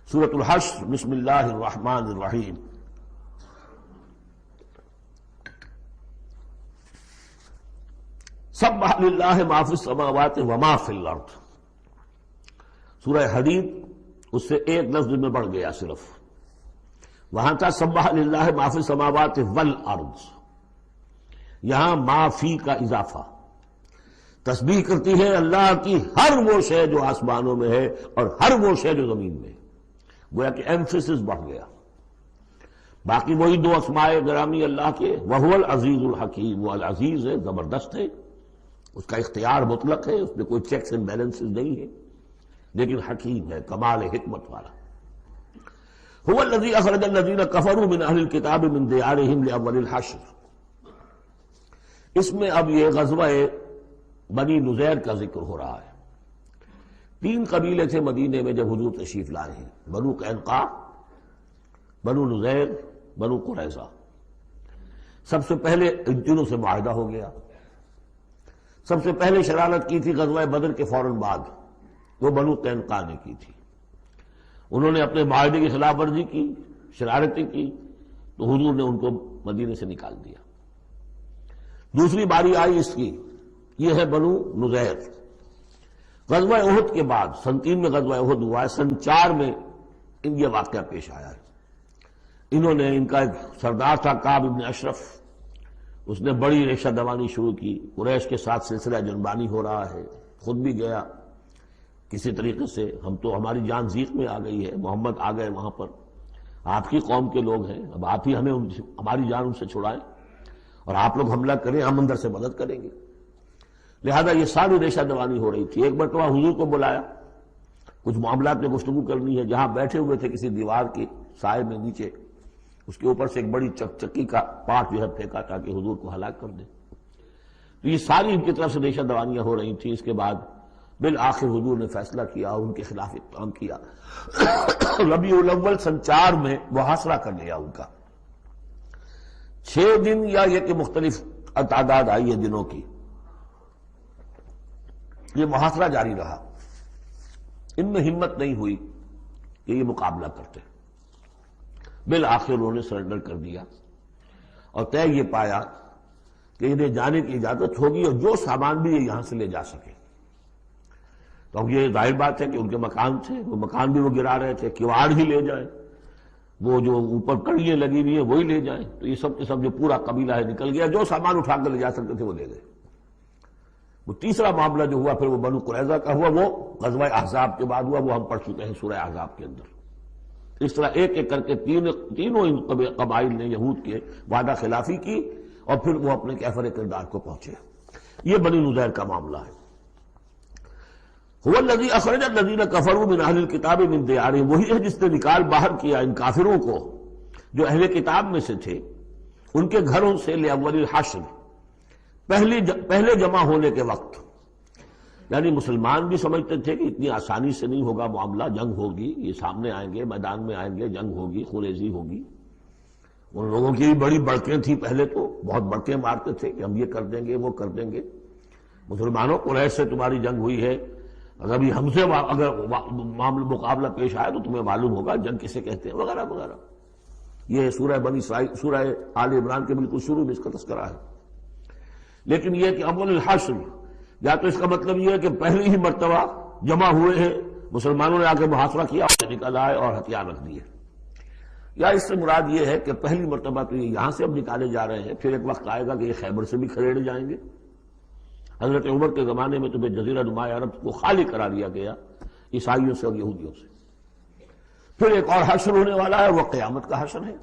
سورۃ الحشر، بسم اللہ الرحمن الرحیم۔ سبح للہ ما فی السماوات وما فی الارض۔ سورہ حدید اس سے ایک لفظ میں بڑھ گیا صرف، وہاں تھا سبح للہ ما فی السماوات والارض، یہاں ما فی کا اضافہ، تسبیح کرتی ہے اللہ کی ہر وہ شے جو آسمانوں میں ہے اور ہر وہ شے جو زمین میں ہے، گویا کہ ایمفیسس بڑھ گیا۔ باقی وہی دو اسماء گرامی اللہ کے، وہو العزیز الحکیم، وہ العزیز ہے، زبردست ہے، اس کا اختیار مطلق ہے، اس میں کوئی چیکس اینڈ بیلنسز نہیں ہے، لیکن حکیم ہے، کمال حکمت والا۔ هو الذی اخرج الذین کفروا من اہل الکتاب من دیارہم لاول الحشر۔ اس میں اب یہ غزوہ بنی نذیر کا ذکر ہو رہا ہے۔ تین قبیلے تھے مدینے میں جب حضور تشریف لائے ہیں، بنو قینقاع، بنو نذیر، بنو قریظہ۔ سب سے پہلے ان تینوں سے معاہدہ ہو گیا۔ سب سے پہلے شرارت کی تھی غزوہ بدر کے فوراً بعد، وہ بنو قینقاع نے کی تھی۔ انہوں نے اپنے معاہدے کی خلاف ورزی کی، شرارتیں کی، تو حضور نے ان کو مدینے سے نکال دیا۔ دوسری باری آئی اس کی، یہ ہے بنو نذیر۔ غزوہ احد کے بعد، سن 3 میں غزوہ احد ہوا ہے، سن 4 میں یہ واقعہ پیش آیا ہے۔ انہوں نے، ان کا ایک سردار تھا کعب بن اشرف، اس نے بڑی ریشہ دوانی شروع کی، قریش کے ساتھ سلسلہ جنبانی ہو رہا ہے، خود بھی گیا کسی طریقے سے، ہم تو ہماری جان زیق میں آ گئی ہے، محمد آ گئے وہاں پر، آپ کی قوم کے لوگ ہیں، اب آپ ہی ہمیں ہماری جان ان سے چھڑائیں اور آپ لوگ حملہ کریں، ہم اندر سے مدد کریں گے۔ لہذا یہ ساری ریشہ دوانی ہو رہی تھی۔ ایک مرتبہ حضور کو بلایا، کچھ معاملات میں گفتگو کرنی ہے، جہاں بیٹھے ہوئے تھے کسی دیوار کی سائے میں نیچے، اس کے اوپر سے ایک بڑی چکی کا پارٹ جو ہے پھینکا تاکہ حضور کو ہلاک کر دے۔ تو یہ ساری ان کی طرف سے ریشہ دوانیاں ہو رہی تھیں۔ اس کے بعد بالآخر حضور نے فیصلہ کیا اور ان کے خلاف اقدام کیا۔ ربیع الاول سن 4 میں محاصرہ کر لیا ان کا، 6 دن یا یہ کہ مختلف تعداد آئی ہے دنوں کی، یہ محاصرہ جاری رہا۔ ان میں ہمت نہیں ہوئی کہ یہ مقابلہ کرتے، بالآخر انہوں نے سرنڈر کر دیا اور طے یہ پایا کہ انہیں جانے کی اجازت ہوگی اور جو سامان بھی یہ یہاں سے لے جا سکے۔ تو اب یہ ظاہر بات ہے کہ ان کے مکان تھے، وہ مکان بھی وہ گرا رہے تھے، کواڑ ہی لے جائیں، وہ جو اوپر کڑیاں لگی ہوئی ہیں وہی لے جائیں۔ تو یہ سب کے سب جو پورا قبیلہ ہے نکل گیا، جو سامان اٹھا کر لے جا سکتے تھے وہ لے گئے۔ وہ تیسرا معاملہ جو ہوا پھر وہ بنو قریظہ کا ہوا، وہ غزوہ احزاب کے بعد ہوا، وہ ہم پڑھ چکے ہیں سورہ احزاب کے اندر۔ اس طرح ایک ایک کر کے تینوں ان قبائل نے یہود کے وعدہ خلافی کی اور پھر وہ اپنے کیفر کردار کو پہنچے۔ یہ بنی نذیر کا معاملہ ہے۔ هو الذی اخرج الذین کفروا من اہل الکتاب من دیارہم، وہی ہے جس نے نکال باہر کیا ان کافروں کو جو اہل کتاب میں سے تھے ان کے گھروں سے، لاول الحشر، پہلے جمع ہونے کے وقت۔ یعنی مسلمان بھی سمجھتے تھے کہ اتنی آسانی سے نہیں ہوگا معاملہ، جنگ ہوگی، یہ سامنے آئیں گے، میدان میں آئیں گے، جنگ ہوگی، خونریزی ہوگی۔ ان لوگوں کی بھی بڑی بڑکیں تھیں، پہلے تو بہت بڑکیں مارتے تھے کہ ہم یہ کر دیں گے، وہ کر دیں گے۔ مسلمانوں، قریش سے تمہاری جنگ ہوئی ہے، اگر بھی ہم سے اگر معاملہ مقابلہ پیش آئے تو تمہیں معلوم ہوگا جنگ کسے کہتے ہیں، وغیرہ وغیرہ۔ یہ سورہ بنی اسرائیل، سورہ آل عمران کے بالکل شروع میں اس کا تذکرہ ہے۔ لیکن یہ کہ اول الحشر، یا تو اس کا مطلب یہ ہے کہ پہلی ہی مرتبہ جمع ہوئے ہیں، مسلمانوں نے آ کے محاصرہ کیا، نکل آئے اور ہتھیار رکھ دیے، یا اس سے مراد یہ ہے کہ پہلی مرتبہ تو یہ یہاں سے اب نکالے جا رہے ہیں، پھر ایک وقت آئے گا کہ یہ خیبر سے بھی کھڑے جائیں گے۔ حضرت عمر کے زمانے میں تو جزیرہ نما عرب کو خالی کرا دیا گیا عیسائیوں سے اور یہودیوں سے۔ پھر ایک اور حشر ہونے والا ہے، وہ قیامت کا حشر ہے۔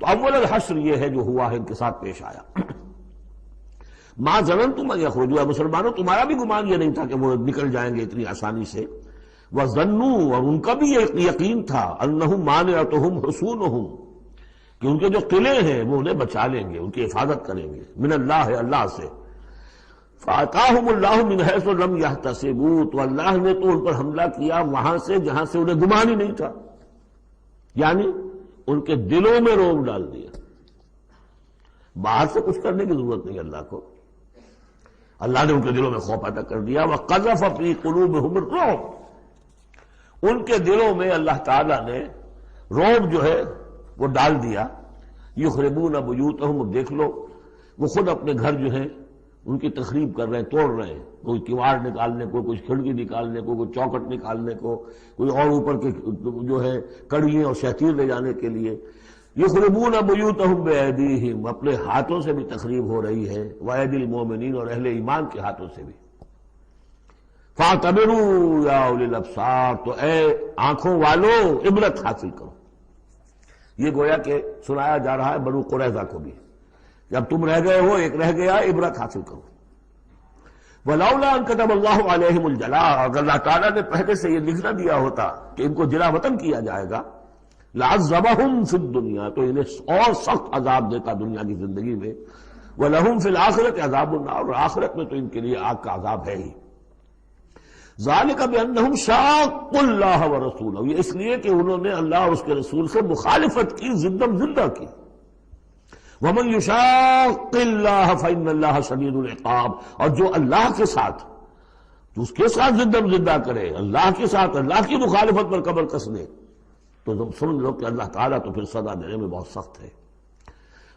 تو اول الحشر یہ ہے جو ہوا ہے، ان کے ساتھ پیش آیا۔ ما ظننتم ان یخرجوا، مسلمانوں تمہارا بھی گمان یہ نہیں تھا کہ وہ نکل جائیں گے اتنی آسانی سے۔ وظنوا، اور ان کا بھی یہ یقین تھا، انہم مانعتہم حصونہم، کہ ان کے جو قلعے ہیں وہ انہیں بچا لیں گے، ان کی حفاظت کریں گے، من اللہ، اللہ سے۔ فَأَتَاهُمُ اللَّهُ مِنْ حَيْثُ لَمْ يَحْتَسِبُوا، تو اللہ نے تو ان پر حملہ کیا وہاں سے جہاں سے انہیں گمان ہی نہیں تھا، یعنی ان کے دلوں میں روب ڈال دیا۔ باہر سے کچھ کرنے کی ضرورت نہیں اللہ کو، اللہ نے ان کے دلوں میں خوف پیدا کر دیا۔ وَقَذَفَ فِي قُلُوبِهِمُ الرُّعْبَ، ان کے دلوں میں اللہ تعالیٰ نے رعب جو ہے وہ ڈال دیا. یخربون بیوتہم، اب دیکھ لو وہ خود اپنے گھر جو ہیں ان کی تخریب کر رہے ہیں، توڑ رہے ہیں، کوئی کیواڑ نکالنے کو، کوئی کھڑکی نکالنے کو، کوئی چوکٹ نکالنے کو، کوئی اور اوپر کے جو ہے کڑیاں اور شہتیر لے جانے کے لیے. یخربون بیوتہم بایدیہم، اپنے ہاتھوں سے بھی تخریب ہو رہی ہے، وایدی المومنین، اور اہل ایمان کے ہاتھوں سے بھی. فاعتبروا یا اولی الابصار، تو اے آنکھوں والو عبرت حاصل کرو. یہ گویا کہ سنایا جا رہا ہے بنو قریظہ کو بھی، جب تم رہ گئے ہو ایک رہ گیا، عبرت حاصل کرو. وَلَوْلَا أَن كَتَبَ اللَّهُ عَلَيْهِمُ الْجَلَاءَ، اگر اللہ تعالیٰ نے پہلے سے یہ لکھ نہ دیا ہوتا کہ ان کو جلا وطن کیا جائے گا، لَعَذَّبَهُمْ فِي الدُّنْيَا، تو انہیں اور سخت عذاب دیتا دنیا کی زندگی میں. وَلَهُمْ فِي الْآخِرَةِ عَذَابُ النَّارِ، اور آخرت میں تو ان کے لیے آگ کا عذاب ہے ہی. ذَلِكَ بِأَنَّهُمْ شَاقُّوا اللَّهَ وَرَسُولَهُ، یہ اس لیے کہ انہوں نے اللہ اور اس کے رسول سے مخالفت کی، زدم زدہ کی. وَمَن يُشَاقِّ اللَّهَ فَإِنَّ اللَّهَ شَدِيدُ الْعِقَابِ، اور جو اللہ کے ساتھ، تو اس کے ساتھ زدم زدہ کرے، اللہ کے ساتھ اللہ کی مخالفت پر کمر کس لے، تو تم سن لو کہ اللہ تعالیٰ تو پھر سزا دینے میں بہت سخت ہے.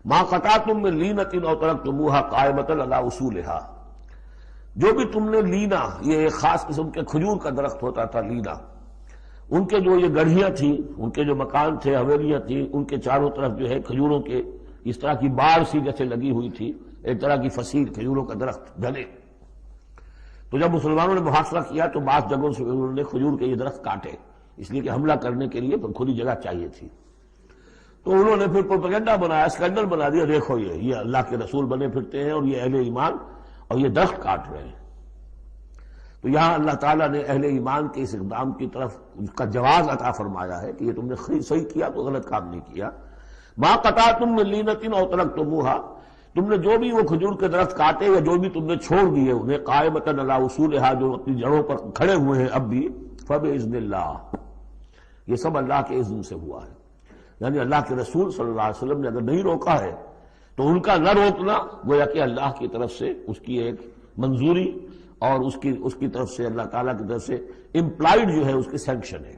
مَا قَطَعْتُم مِّن لِینَةٍ أَوْ تَرَكْتُمُوهَا قَائِمَةً عَلَىٰ أُصُولِهَا، جو بھی تم نے لینا، یہ ایک خاص قسم کے کھجور کا درخت ہوتا تھا لینا، ان کے جو یہ گڑھیاں تھیں، ان کے جو مکان تھے، حویلیاں تھیں، ان کے چاروں طرف جو ہے کھجوروں کے اس طرح کی باڑ سی جیسے لگی ہوئی تھی، ایک طرح کی فصیل کھجوروں کا درخت گھنے. تو جب مسلمانوں نے محاصرہ کیا تو بعض جگہوں سے انہوں نے کھجور کے یہ درخت کاٹے، اس لیے کہ حملہ کرنے کے لیے کھلی جگہ چاہیے تھی. تو انہوں نے پھر پروپیگنڈا بنایا، اسکینڈل بنا دیا، دیکھو یہ اللہ کے رسول بنے پھرتے ہیں اور یہ اہل ایمان اور یہ درخت کاٹ رہے ہیں. تو یہاں اللہ تعالیٰ نے اہل ایمان کے اس اقدام کی طرف اس کا جواز عطا فرمایا ہے کہ یہ تم نے صحیح کیا، تو غلط کام نہیں کیا. مَا قَطَعْتُم مِّن لِینَةٍ أَوْ تَرَكْتُمُوهَا، تم نے جو بھی وہ کھجور کے درخت کاٹے یا جو بھی تم نے چھوڑ دیے انہیں، قائمۃ علی اصولها، جو اپنی جڑوں پر کھڑے ہوئے ہیں اب بھی، فبإذن اللہ، یہ سب اللہ کے اذن سے ہوا ہے. یعنی اللہ کے رسول صلی اللہ علیہ وسلم نے اگر نہیں روکا ہے تو ان کا نہ روکنا گویا کہ اللہ کی طرف سے اس کی ایک منظوری اور اس کی طرف سے اللہ تعالیٰ کی طرف سے امپلائڈ جو ہے اس کی سینکشن ہے.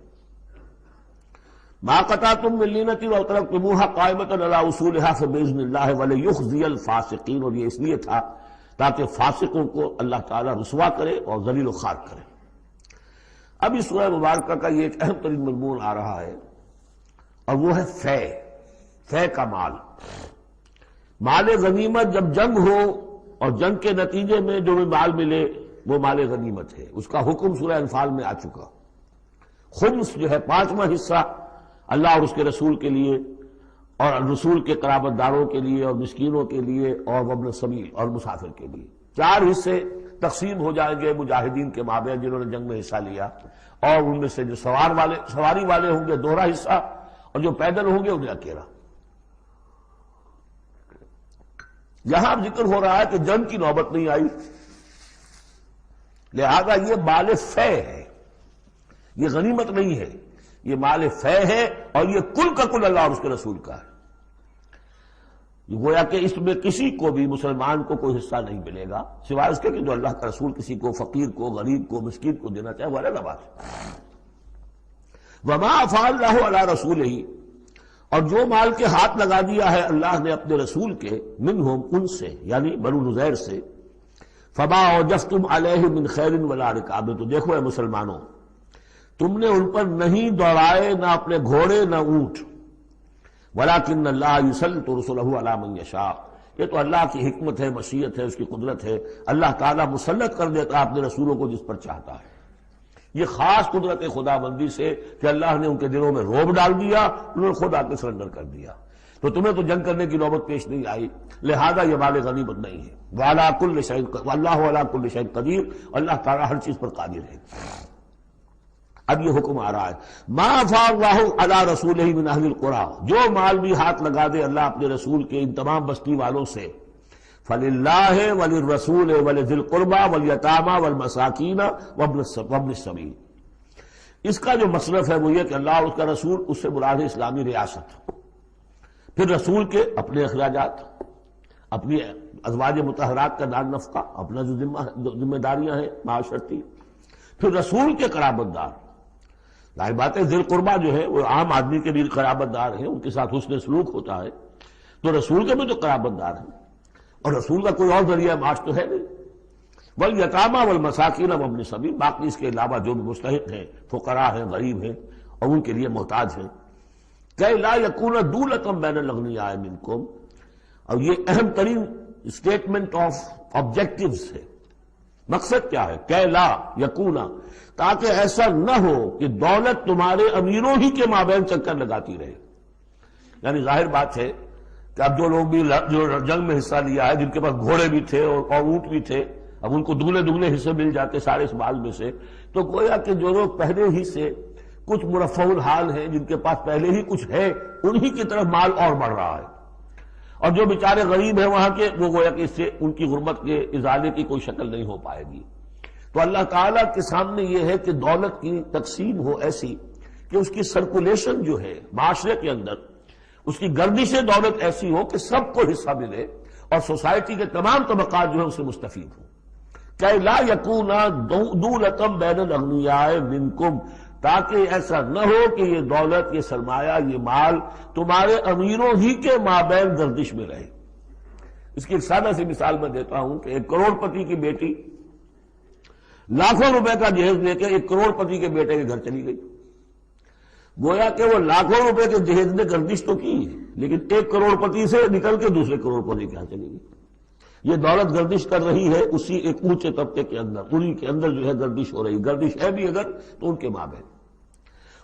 مَا قَطَعْتُم مِّن لِینَةٍ أَوْ تَرَكْتُمُوهَا قَائِمَةً عَلَىٰ أُصُولِهَا فَبِإِذْنِ اللَّهِ وَلِيُخْزِيَ الْفَاسِقِينَ، اور یہ اس لیے تھا تاکہ فاسقوں کو اللہ تعالیٰ رسوا کرے اور ذلیل و خوار کرے. اب اس سورہ مبارکہ کا یہ ایک اہم ترین مضمون آ رہا ہے اور وہ ہے فے کا مال. مال غنیمت جب جنگ ہو اور جنگ کے نتیجے میں جو بھی مال ملے وہ مال غنیمت ہے، اس کا حکم سورہ انفال میں آ چکا. خمس جو ہے 5واں حصہ اللہ اور اس کے رسول کے لیے اور رسول کے قرابت داروں کے لیے اور مسکینوں کے لیے اور وابن السبیل اور مسافر کے لیے. 4 حصے تقسیم ہو جائیں گے مجاہدین کے مابین جنہوں نے جنگ میں حصہ لیا، اور ان میں سے جو سواری والے ہوں گے دوہرا حصہ، اور جو پیدل ہوں گے انہیں اکیلا. یہاں ذکر ہو رہا ہے کہ جنگ کی نوبت نہیں آئی، لہذا یہ مال فے ہے، یہ غنیمت نہیں ہے، یہ مال فے ہے، اور یہ کل کا کل اللہ اور اس کے رسول کا ہے. گویا کہ اس میں کسی کو بھی مسلمان کو کوئی حصہ نہیں ملے گا سوائے اس کے کہ جو اللہ کا رسول کسی کو، فقیر کو، غریب کو، مسکین کو دینا چاہے، وہ الگ بات ہے. وما افاء اللہ علی رسولہ، اور جو مال کے ہاتھ لگا دیا ہے اللہ نے اپنے رسول کے، منہم، ان سے، یعنی بنو نذیر سے، فما اوجفتم علیہ من خیر ولا رکاب، تو دیکھو اے مسلمانوں، تم نے ان پر نہیں دوڑائے نہ اپنے گھوڑے نہ اونٹ. ولکن اللہ یسلط رسلہ علی من یشاء، یہ تو اللہ کی حکمت ہے، مشیت ہے، اس کی قدرت ہے. اللہ تعالیٰ مسلط کر دیتا ہے اپنے رسولوں کو جس پر چاہتا ہے. یہ خاص قدرت خدا بندی سے کہ اللہ نے ان کے دلوں میں رعب ڈال دیا، انہوں نے خود آ کے سرنڈر کر دیا. تو تمہیں تو جنگ کرنے کی نوبت پیش نہیں آئی، لہذا یہ مال غنیمت نہیں ہے. وعلیٰ کل شیء، واللہ علیٰ کل شیء قدیر، اللہ تعالیٰ ہر چیز پر قادر ہے. اب یہ حکم آ رہا ہے، ما افاء اللہ علی رسولہ من اہل القریٰ، جو مال بھی ہاتھ لگا دے اللہ اپنے رسول کے ان تمام بستی والوں سے، فللہ وللرسول ولذی القربى والیتامى والمساکین وابن السبیل. اس کا جو مصرف ہے وہ یہ کہ اللہ اور اس کا رسول، اس سے مراد ہے اسلامی ریاست، پھر رسول کے اپنے اخراجات، اپنی ازواج مطہرات کا دار نفقہ، اپنا جو ذمہ داریاں ہیں معاشرتی، پھر رسول کے قرابت دار، ظاہر بات ہے ذی القربہ جو ہے وہ عام آدمی کے بھی قرابت دار ہیں، ان کے ساتھ حسن سلوک ہوتا ہے، تو رسول کے بھی تو قرابت دار ہیں، اور رسول کا کوئی اور ذریعہ معاش تو ہے نہیں۔ والیتامیٰ والمساکین وابن السبیل، باقی اس کے علاوہ جو بھی مستحق ہیں، فقراء ہیں، غریب ہیں اور ان کے لیے محتاج ہیں۔ کہ لا یکون دولۃ بین الاغنیاء منکم، اور یہ اہم ترین اسٹیٹمنٹ آف آبجیکٹیوز ہے۔ مقصد کیا ہے؟ کہ لا یکون، تاکہ ایسا نہ ہو کہ دولت تمہارے امیروں ہی کے مابین چکر لگاتی رہے۔ یعنی ظاہر بات ہے کہ اب جو لوگ بھی جو جنگ میں حصہ لیا ہے، جن کے پاس گھوڑے بھی تھے اور اونٹ بھی تھے، اب ان کو دگنے حصے مل جاتے سارے اس مال میں سے، تو گویا کہ جو لوگ پہلے ہی سے کچھ مرفع الحال ہیں، جن کے پاس پہلے ہی کچھ ہے، انہی کی طرف مال اور بڑھ رہا ہے، اور جو بیچارے غریب ہیں وہاں کے، وہ گویا کہ اس سے ان کی غربت کے ازالے کی کوئی شکل نہیں ہو پائے گی۔ تو اللہ تعالیٰ کے سامنے یہ ہے کہ دولت کی تقسیم ہو ایسی کہ اس کی سرکولیشن جو ہے معاشرے کے اندر، اس کی گردش دولت ایسی ہو کہ سب کو حصہ ملے اور سوسائٹی کے تمام طبقات جو ہے اس سے مستفید ہوں۔ کہ لا یکون دولۃ بین الاغنیاء منکم، تاکہ ایسا نہ ہو کہ یہ دولت، یہ سرمایہ، یہ مال تمہارے امیروں ہی کے مابین گردش میں رہے۔ اس کی ایک سادہ سی مثال میں دیتا ہوں کہ ایک کروڑ پتی کی بیٹی لاکھوں روپے کا جہیز لے کے ایک کروڑ پتی کے بیٹے کے گھر چلی گئی۔ گویا کہ وہ لاکھوں روپے کے جہیز نے گردش تو کی، لیکن ایک کروڑ پتی سے نکل کے دوسرے کروڑ پتی کے یہاں چلی گئی۔ یہ دولت گردش کر رہی ہے اسی ایک اونچے طبقے کے اندر، انہی کے اندر جو ہے گردش ہو رہی، گردش ہے بھی اگر تو ان کے مابین۔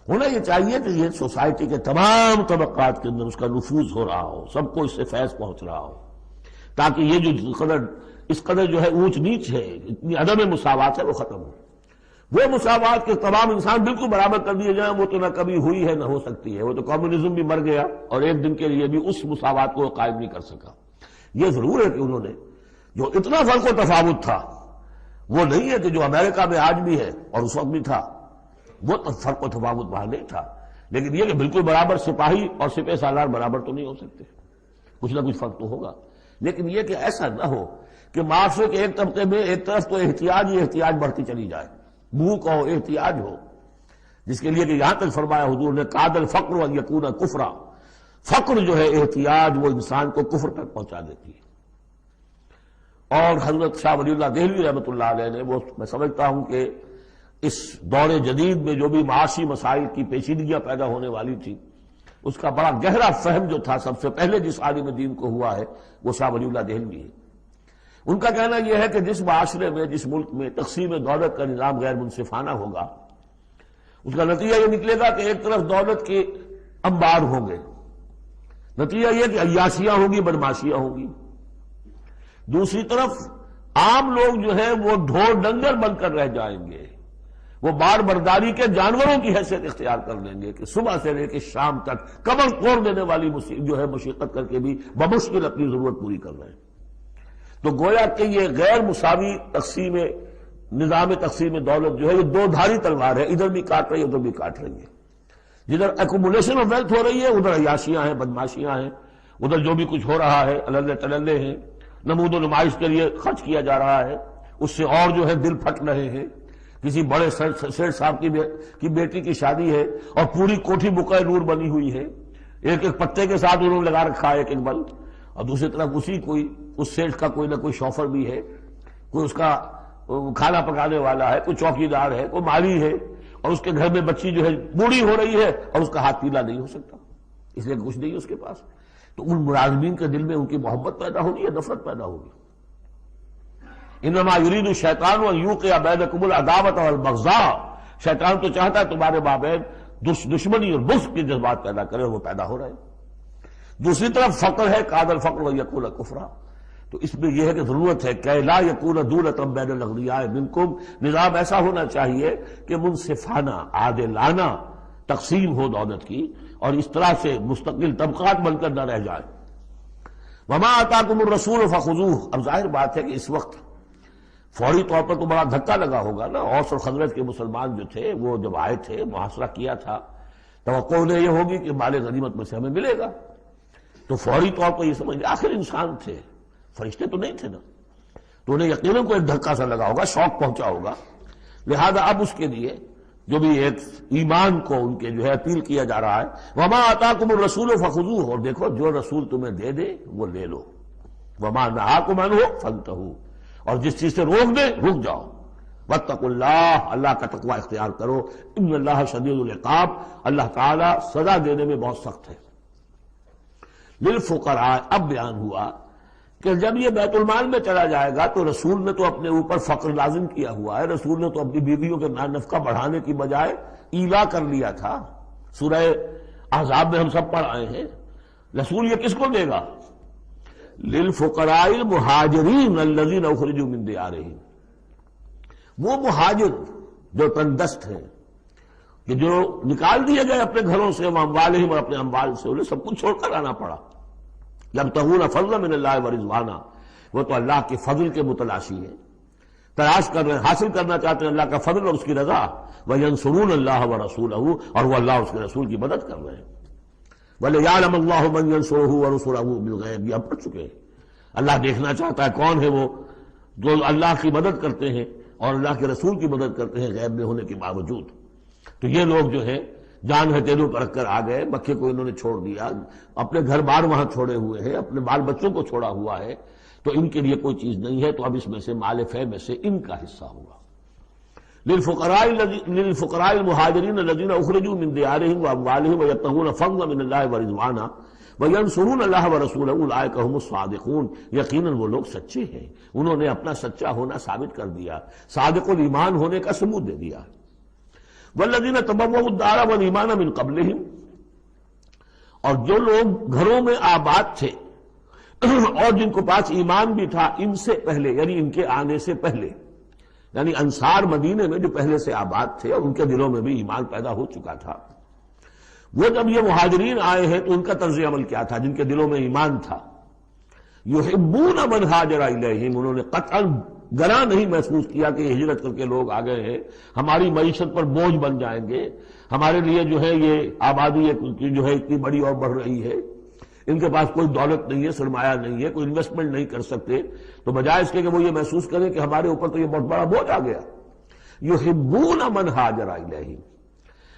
ہونا یہ چاہیے کہ یہ سوسائٹی کے تمام طبقات کے اندر اس کا نفوذ ہو رہا ہو، سب کو اس سے فیض پہنچ رہا ہو، تاکہ یہ جو اس قدر جو ہے اونچ نیچ ہے، اتنی عدم مساوات ہے، وہ ختم ہو۔ وہ مساوات کے تمام انسان بالکل برابر کر دیے جائیں، وہ تو نہ کبھی ہوئی ہے نہ ہو سکتی ہے۔ وہ تو کمیونزم بھی مر گیا اور ایک دن کے لیے بھی اس مساوات کو قائم نہیں کر سکا۔ یہ ضرور ہے کہ انہوں نے جو اتنا فرق و تفاوت تھا، وہ نہیں ہے کہ جو امریکہ میں آج بھی ہے اور اس وقت بھی تھا، وہ فرق و تفاوت وہاں نہیں تھا، لیکن یہ کہ بالکل برابر سپاہی اور سپہ سالار برابر تو نہیں ہو سکتے، کچھ نہ کچھ فرق تو ہوگا۔ لیکن یہ کہ ایسا نہ ہو کہ معاشرے کے ایک طبقے میں ایک طرف تو احتیاج ہی احتیاج بڑھتی چلی جائے، بھوک ہو، احتیاج ہو، جس کے لیے کہ یہاں تک فرمایا حضور نے قاد الفقر ان یکون کفرا، فقر جو ہے، احتیاج، وہ انسان کو کفر تک پہنچا دیتی ہے۔ اور حضرت شاہ ولی اللہ دہلوی رحمۃ اللہ علیہ نے، وہ میں سمجھتا ہوں کہ اس دور جدید میں جو بھی معاشی مسائل کی پیچیدگیاں پیدا ہونے والی تھی، اس کا بڑا گہرا فہم جو تھا سب سے پہلے جس عالم دین کو ہوا ہے وہ شاہ ولی اللہ دہلوی ہے۔ ان کا کہنا یہ ہے کہ جس معاشرے میں، جس ملک میں تقسیم دولت کا نظام غیر منصفانہ ہوگا، اس کا نتیجہ یہ نکلے گا کہ ایک طرف دولت کے انبار ہوں گے، نتیجہ یہ کہ عیاشیاں ہوں گی، بدماشیاں ہوں گی، دوسری طرف عام لوگ جو ہے وہ ڈھور ڈنگر بن کر رہ جائیں گے، وہ بار برداری کے جانوروں کی حیثیت اختیار کر لیں گے کہ صبح سے لے کے شام تک کمر توڑ دینے والی جو ہے مشقت کر کے بھی بمشکل اپنی ضرورت پوری کر رہے ہیں۔ تو گویا کہ یہ غیر مساوی نظام تقسیم دولت جو ہے، یہ دو دھاری تلوار ہے، ادھر بھی کاٹ رہی ہے ادھر بھی کاٹ رہی ہے۔ جدھر ایکومولیشن آف ویلتھ ہو رہی ہے ادھر عیاشیاں ہیں، بدماشیاں ہیں، ادھر جو بھی کچھ ہو رہا ہے اللہ تللے ہیں، نمود و نمائش کے لیے خرچ کیا جا رہا ہے، اس سے اور جو ہے دل پھٹ رہے ہیں۔ کسی بڑے سیٹ صاحب کی بیٹی کی شادی ہے اور پوری کوٹھی بقع نور بنی ہوئی ہے، ایک ایک پتے کے ساتھ انہوں نے لگا رکھا ہے ایک ایک بل، اور دوسری طرف اس سیٹ کا کوئی نہ کوئی شوفر بھی ہے، کوئی اس کا کھانا پکانے والا ہے، کوئی چوکی دار ہے، کوئی مالی ہے، اور اس کے گھر میں بچی جو ہے بوڑھی ہو رہی ہے اور اس کا ہاتھ پیلا نہیں ہو سکتا، اس لیے کچھ نہیں ہے اس کے پاس۔ تو ان ملازمین کے دل میں ان کی محبت پیدا ہوگی یا نفرت پیدا ہوگی؟ انما یرید الشیطان ان یوقع بینکم العداوۃ والبغضاء، شیطان تو چاہتا ہے تمہارے مابین دشمنی اور بغض کے جذبات پیدا کرے، اور وہ پیدا ہو رہے ہیں۔ دوسری طرف فقر ہے، قاد الفقر ویکون کفرا، تو اس میں یہ ہے کہ ضرورت ہے کہ لا یکون دولۃ بین الاغنیاء منکم، نظام ایسا ہونا چاہیے کہ منصفانہ، عادلانہ تقسیم ہو دولت کی، اور اس طرح سے مستقل طبقات بن کر نہ رہ جائے۔ وما آتاکم الرسول فخذوہ، اب ظاہر بات ہے کہ اس وقت فوری طور پر تو بڑا دھکا لگا ہوگا نا، اوس اور خزرج کے مسلمان جو تھے وہ جب آئے تھے، محاصرہ کیا تھا، توقع انہیں یہ ہوگی کہ مال غنیمت میں سے ہمیں ملے گا، تو فوری طور پر یہ سمجھ آخر انسان تھے، فرشتے تو نہیں تھے نا، تو انہیں یقیناً کوئی دھکا سا لگا ہوگا، شوق پہنچا ہوگا، لہذا اب اس کے لیے جو بھی ایک ایمان کو ان کے جو ہے اپیل کیا جا رہا ہے. وما آتاکم الرسول فخذوہ، اور دیکھو جو رسول تمہیں دے دے وہ لے لو. وما نہاکم عنہ فانتہوا، اور جس چیز سے روک دے رک جاؤ. واتقوا اللہ، اللہ کا تقوی اختیار کرو. ان اللہ شدید العقاب، اللہ تعالیٰ سزا دینے میں بہت سخت ہے. للفقراء، اب بیان ہوا کہ جب یہ بیت المال میں چلا جائے گا تو رسول نے تو اپنے اوپر فقر لازم کیا ہوا ہے. رسول نے تو اپنی بیویوں کے نفقہ بڑھانے کی بجائے ایلا کر لیا تھا. سورہ احزاب میں ہم سب پڑھ آئے ہیں. رسول یہ کس کو دے گا؟ للفقراء المہاجرین الذین اخرجوا من دیارہم، وہ مہاجر جو تندست ہیں کہ جو نکال دیے گئے اپنے گھروں سے، اموالہم، اور اپنے اموال سے، انہیں سب کچھ چھوڑ کر آنا پڑا. یبتغون فضلا من اللہ ورضوانا، وہ تو اللہ کے فضل کے متلاشی ہیں، تلاش کر رہے ہیں، حاصل کرنا چاہتے ہیں اللہ کا فضل اور اس کی رضا. وینصرون اللہ ورسولہ، اور وہ اللہ اور اس کے رسول کی مدد کر رہے ہیں. وَلِيَعْلَمَ اللَّهُ مَن يَنصُرُهُ وَرُسُلَهُ بِالْغَیب، یہ اب پڑھ چکے ہیں. اللہ دیکھنا چاہتا ہے کون ہے وہ جو اللہ کی مدد کرتے ہیں اور اللہ کے رسول کی مدد کرتے ہیں غیب میں ہونے کے باوجود. تو یہ لوگ جو ہے جان ہتھیلیوں پر رکھ کر آ گئے، مکے کو انہوں نے چھوڑ دیا، اپنے گھر بار وہاں چھوڑے ہوئے ہیں، اپنے بال بچوں کو چھوڑا ہوا ہے، تو ان کے لیے کوئی چیز نہیں ہے. تو اب اس میں سے مال فے میں سے ان کا حصہ ہوگا. للفقراء المہاجرین الذین اخرجوا من دیارہم واموالہم ویبتغون فضلا من اللہ ورضوانا وینصرون اللہ ورسولہ اولئک هم الصادقون، یقیناً وہ لوگ سچے ہیں، انہوں نے اپنا سچا ہونا ثابت کر دیا، صادق الایمان ہونے کا ثبوت دے دیا. والذین تبوؤا الدار والایمان من قبلہم، اور جو لوگ گھروں میں آباد تھے اور جن کو پاس ایمان بھی تھا ان سے پہلے، یعنی ان کے آنے سے پہلے، یعنی انصار مدینے میں جو پہلے سے آباد تھے اور ان کے دلوں میں بھی ایمان پیدا ہو چکا تھا، وہ جب یہ مہاجرین آئے ہیں تو ان کا طرز عمل کیا تھا جن کے دلوں میں ایمان تھا؟ یحبون من ہاجر الیہم، انہوں نے قطعاً گراں نہیں محسوس کیا کہ یہ ہجرت کر کے لوگ آ گئے ہیں، ہماری معیشت پر بوجھ بن جائیں گے، ہمارے لیے جو ہے یہ آبادی جو ہے اتنی بڑی اور بڑھ رہی ہے، ان کے پاس کوئی دولت نہیں ہے، سرمایہ نہیں ہے، کوئی انویسٹمنٹ نہیں کر سکتے، تو بجائے اس کے کہ وہ یہ محسوس کریں کہ ہمارے اوپر تو یہ بہت بڑا بوجھ آ گیا. یحبون من ہاجر الیہم،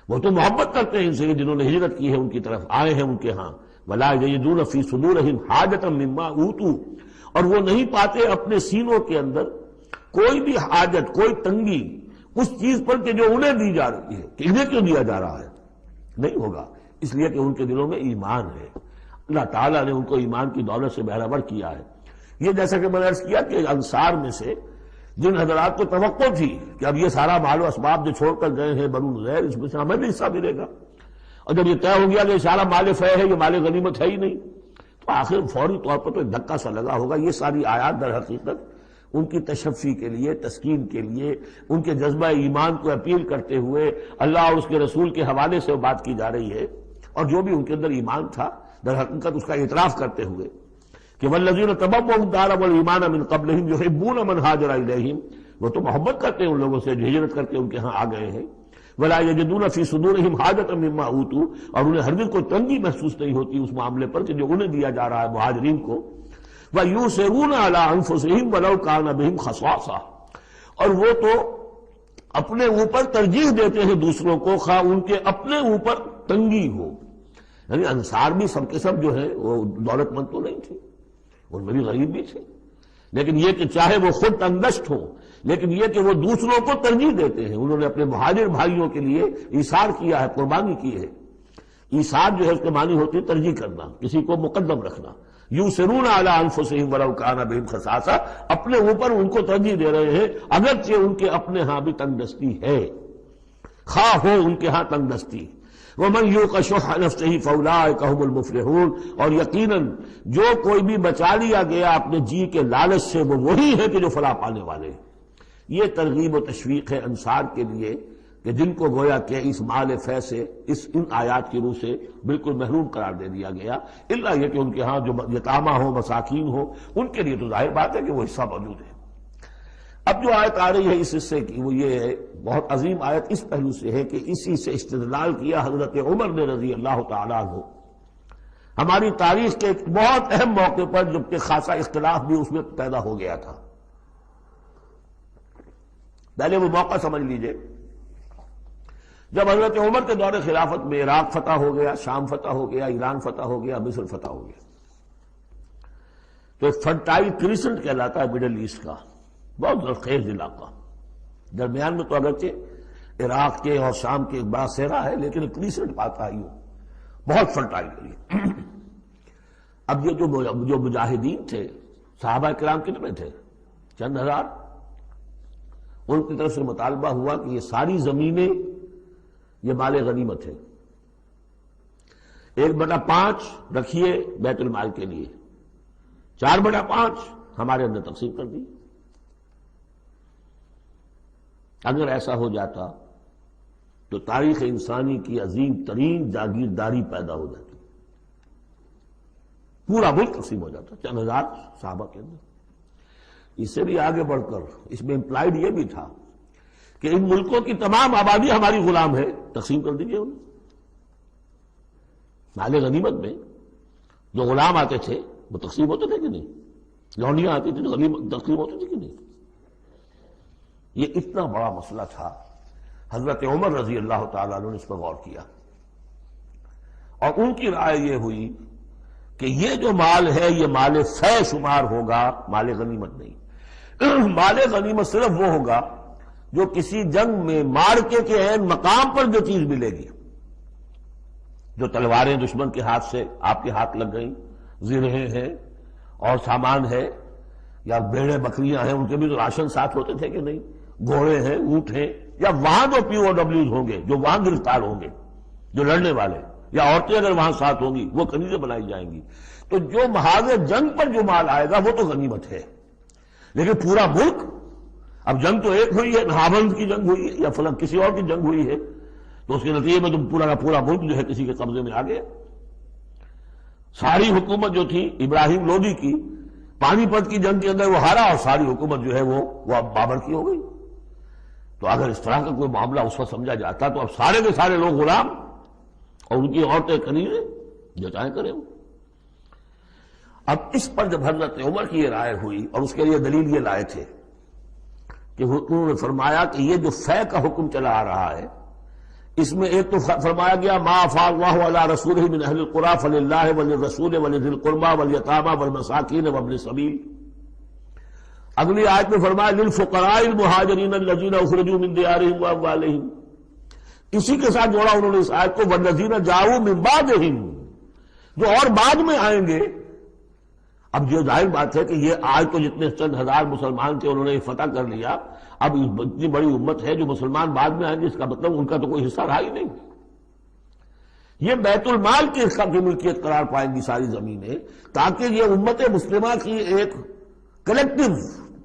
وہ تو محبت کرتے ہیں ان سے جنہوں نے ہجرت کی ہے، ان کی طرف آئے ہیں ان کے ہاں. ولا یجدون فی صدورہم حاجۃ مما اوتوا، اور وہ نہیں پاتے اپنے سینوں کے اندر کوئی بھی حاجت، کوئی تنگی اس چیز پر کہ جو انہیں دی جا رہی ہے، کہ انہیں کیوں دیا جا رہا ہے، نہیں ہوگا، اس لیے کہ ان کے دلوں میں ایمان ہے. اللہ تعالیٰ نے ان کو ایمان کی دولت سے بہرہور کیا ہے. یہ جیسا کہ میں نے عرض کیا کہ انصار میں سے جن حضرات کو توقع تھی کہ اب یہ سارا مال و اسباب جو چھوڑ کر گئے ہیں بنو نذیر، اس میں سے ہمیں بھی حصہ ملے گا، اور جب یہ طے ہو گیا کہ یہ سارا مال فے ہے، یہ مال غنیمت ہے ہی نہیں، تو آخر فوری طور پر تو ایک دھکا سا لگا ہوگا. یہ ساری آیات در حقیقت ان کی تشفی کے لیے، تسکین کے لیے، ان کے جذبہ ایمان کو اپیل کرتے ہوئے اللہ اور اس کے رسول کے حوالے سے بات کی جا رہی ہے، اور جو بھی ان کے اندر ایمان تھا در حقیقت اس کا اعتراف کرتے ہوئے کہ والذین تبوؤا الدار والایمان من قبلہم یحبون من ہاجر الیہم، وہ تو محبت کرتے ہیں ان لوگوں سے جو ہجرت کر کے ان کے ہاں آ گئے ہیں. ولا یجدون فی صدورہم حاجۃ مما اوتوا، اور انہیں ہرگز کوئی تنگی محسوس نہیں ہوتی اس معاملے پر کہ جو انہیں دیا جا رہا ہے مہاجرین کو. وَيُؤْثِرُونَ عَلَىٰ أَنفُسِهِمْ وَلَوْ كَانَ بِهِمْ خَصَاصَةٌ، اور وہ تو اپنے اوپر ترجیح دیتے ہیں دوسروں کو خواہ ان کے اپنے اوپر تنگی ہو. یعنی انصار بھی سب کے سب جو ہے وہ دولت مند تو نہیں تھے، ان میں بھی غریب بھی تھے، لیکن یہ کہ چاہے وہ خود تنگدست ہو، لیکن یہ کہ وہ دوسروں کو ترجیح دیتے ہیں. انہوں نے اپنے مہاجر بھائیوں کے لیے ایثار کیا ہے، قربانی کی ہے. ایثار جو ہے اس کے معنی ہوتی ہے ترجیح کرنا، کسی کو مقدم رکھنا. یؤثرون علی انفسہم ولو کان بہم خصاصہ، اپنے اوپر ان کو ترجیح دے رہے ہیں اگرچہ ان کے اپنے ہاں بھی تنگ دستی ہے، خواہ ہو ان کے ہاں تنگ دستی. ومن یوق شح نفسہ فاولئک هم المفلحون، اور یقیناً جو کوئی بھی بچا لیا گیا اپنے جی کے لالچ سے وہ وہی ہے کہ جو فلاح پانے والے. یہ ترغیب و تشویق ہے انصار کے لیے کہ جن کو گویا کہ اس مال فے سے ان آیات کی روح سے بالکل محروم قرار دے دیا گیا، الا یہ کہ ان کے ہاں جو یتامہ ہو، مساکین ہو، ان کے لیے تو ظاہر بات ہے کہ وہ حصہ موجود ہے. اب جو آیت آ رہی ہے اس حصے کی وہ یہ ہے، بہت عظیم آیت اس پہلو سے ہے کہ اسی سے استدلال کیا حضرت عمر نے رضی اللہ تعالیٰ عنہ ہماری تاریخ کے ایک بہت اہم موقع پر، جبکہ خاصا اختلاف بھی اس میں پیدا ہو گیا تھا. پہلے وہ موقع سمجھ لیجئے جب حضرت عمر کے دور خلافت میں عراق فتح ہو گیا، شام فتح ہو گیا، ایران فتح ہو گیا، مصر فتح ہو گیا، تو ایک فرٹائل کریسنٹ کہلاتا ہے مڈل ایسٹ کا، بہت زرخیز علاقہ، درمیان میں تو اگرچہ عراق کے اور شام کے ایک بڑا صحرا ہے، لیکن کریسنٹ پاتا ہے یوں، بہت فرٹائل ایریا۔ اب یہ جو مجاہدین تھے، صحابہ کرام کتنے تھے؟ چند ہزار۔ ان کی طرف سے مطالبہ ہوا کہ یہ ساری زمینیں یہ مال غنیمت ہے، 1/5 رکھیے بیت المال کے لیے، 4/5 ہمارے اندر تقسیم کر دی۔ اگر ایسا ہو جاتا تو تاریخ انسانی کی عظیم ترین جاگیرداری پیدا ہو جاتی، پورا ملک تقسیم ہو جاتا چند ہزار صحابہ کے اندر۔ اس سے بھی آگے بڑھ کر اس میں امپلائڈ یہ بھی تھا کہ ان ملکوں کی تمام آبادی ہماری غلام ہے، تقسیم کر دیجیے انہیں۔ مال غنیمت میں جو غلام آتے تھے وہ تقسیم ہوتے تھے کہ نہیں؟ لونڈیاں آتی تھی تو غنیمت تقسیم ہوتی تھی کہ نہیں؟ یہ اتنا بڑا مسئلہ تھا، حضرت عمر رضی اللہ تعالیٰ عنہ نے اس پر غور کیا، اور ان کی رائے یہ ہوئی کہ یہ جو مال ہے یہ مال فے شمار ہوگا، مال غنیمت نہیں۔ مال غنیمت صرف وہ ہوگا جو کسی جنگ میں مارکے کے عین مقام پر جو چیز ملے گی، جو تلواریں دشمن کے ہاتھ سے آپ کے ہاتھ لگ گئیں، زرہیں ہیں اور سامان ہے، یا بھیڑیں بکریاں ہیں، ان کے بھی تو راشن ساتھ ہوتے تھے کہ نہیں، گھوڑے ہیں، اونٹ ہیں، یا وہاں جو POWs ہوں گے، جو وہاں گرفتار ہوں گے، جو لڑنے والے، یا عورتیں اگر وہاں ساتھ ہوں گی، وہ کنیزیں بنائی جائیں گی۔ تو جو محاذ جنگ پر جو مال آئے گا وہ تو غنیمت ہے، لیکن پورا ملک، اب جنگ تو ایک ہوئی ہے، نہاوند کی جنگ ہوئی ہے یا فلاں کسی اور کی جنگ ہوئی ہے، تو اس کے نتیجے میں تو پورا کا پورا ملک جو ہے کسی کے قبضے میں آ گیا۔ ساری حکومت جو تھی ابراہیم لودھی کی، پانی پت کی جنگ کے اندر وہ ہارا، اور ساری حکومت جو ہے وہ اب بابر کی ہو گئی۔ تو اگر اس طرح کا کوئی معاملہ اس وقت سمجھا جاتا تو اب سارے کے سارے لوگ غلام اور ان کی عورتیں کنیزیں، جو چاہیں کریں وہ۔ اب اس پر جب حضرت عمر کی یہ رائے ہوئی، اور اس کے لیے دلیل یہ لائے تھے کہ انہوں نے فرمایا کہ یہ جو فے کا حکم چلا آ رہا ہے، اس میں ایک تو فرمایا گیا ما افاء اللہ علی رسولہ من اہل القری فللہ وللرسول ولذی القربى والیتامى والمساکین وابن السبیل۔ اگلی آیت میں فرمایا للفقراء المہاجرین الذین اخرجوا من دیارہم واموالہم۔ اسی کے ساتھ جوڑا انہوں نے اس آیت کو والذین جاؤوا من بعدہم، جو اور بعد میں آئیں گے۔ اب یہ ظاہر بات ہے کہ یہ آج تو جتنے چند ہزار مسلمان تھے انہوں نے فتح کر لیا، اب اتنی بڑی امت ہے جو مسلمان بعد میں آئیں گے، اس کا مطلب ان کا تو کوئی حصہ رہا ہی نہیں۔ یہ بیت المال کی حصہ کی ملکیت قرار پائیں گی ساری زمینیں، تاکہ یہ امت مسلمہ کی ایک کلیکٹیو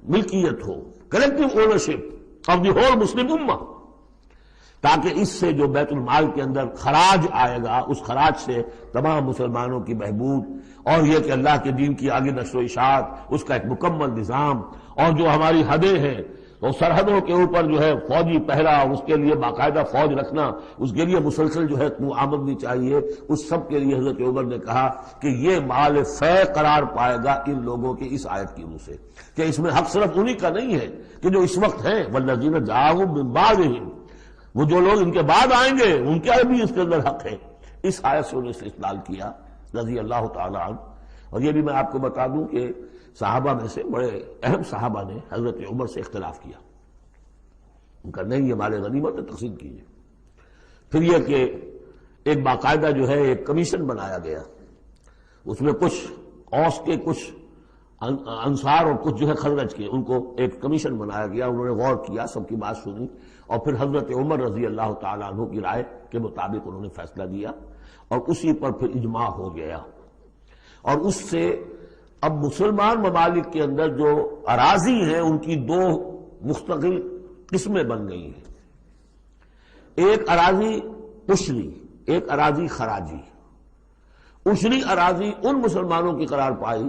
ملکیت ہو، collective ownership of the whole Muslim ummah, تاکہ اس سے جو بیت المال کے اندر خراج آئے گا، اس خراج سے تمام مسلمانوں کی بہبود، اور یہ کہ اللہ کے دین کی آگے نشر و اشاعت، اس کا ایک مکمل نظام، اور جو ہماری حدیں ہیں وہ سرحدوں کے اوپر جو ہے فوجی پہرا، اس کے لیے باقاعدہ فوج رکھنا، اس کے لیے مسلسل جو ہے آمدنی چاہیے، اس سب کے لیے حضرت عمر نے کہا کہ یہ مال فے قرار پائے گا ان لوگوں کی اس آیت کی روح سے، کہ اس میں حق صرف انہی کا نہیں ہے کہ جو اس وقت ہیں، والذین جاؤوا من بعدہم، وہ جو لوگ ان کے بعد آئیں گے ان کا بھی اس کے اندر حق ہے۔ اس آیت سے انہوں نے استدلال کیا رضی اللہ تعالی عنہ۔ اور یہ بھی میں آپ کو بتا دوں کہ صحابہ میں سے بڑے اہم صحابہ نے حضرت عمر سے اختلاف کیا، ان کا نہیں یہ مال غنیمت تقسیم کیجیے۔ پھر یہ کہ ایک باقاعدہ جو ہے ایک کمیشن بنایا گیا، اس میں کچھ اوس کے، کچھ انصار اور کچھ جو ہے خزرج کے، ان کو ایک کمیشن بنایا گیا، انہوں نے غور کیا، سب کی بات سنی، اور پھر حضرت عمر رضی اللہ تعالیٰ عنہ کی رائے کے مطابق انہوں نے فیصلہ دیا، اور اسی پر پھر اجماع ہو گیا۔ اور اس سے اب مسلمان ممالک کے اندر جو اراضی ہیں ان کی دو مستقل قسمیں بن گئی ہیں، ایک اراضی عشری، ایک اراضی خراجی۔ عشری اراضی ان مسلمانوں کی قرار پائی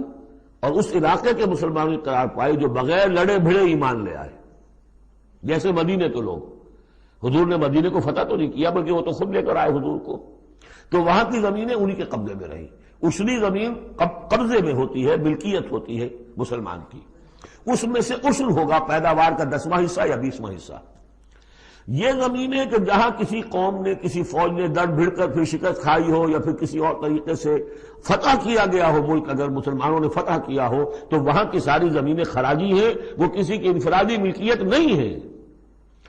اور اس علاقے کے مسلمانوں کی قرار پائی جو بغیر لڑے بھڑے ایمان لے آئے، جیسے مدینے کے لوگ۔ حضور نے مدینے کو فتح تو نہیں کیا بلکہ وہ تو خود لے کر آئے حضور کو، تو وہاں کی زمینیں انہی کے قبضے میں رہیں۔ عشری زمین قبضے میں ہوتی ہے، ملکیت ہوتی ہے مسلمان کی، اس میں سے عشر ہوگا پیداوار کا 10واں حصہ یا 20واں حصہ۔ یہ زمینیں کہ جہاں کسی قوم نے کسی فوج نے ڈر بھڑ کر پھر شکست کھائی ہو یا پھر کسی اور طریقے سے فتح کیا گیا ہو ملک، اگر مسلمانوں نے فتح کیا ہو تو وہاں کی ساری زمینیں خراجی ہیں، وہ کسی کی انفرادی ملکیت نہیں ہے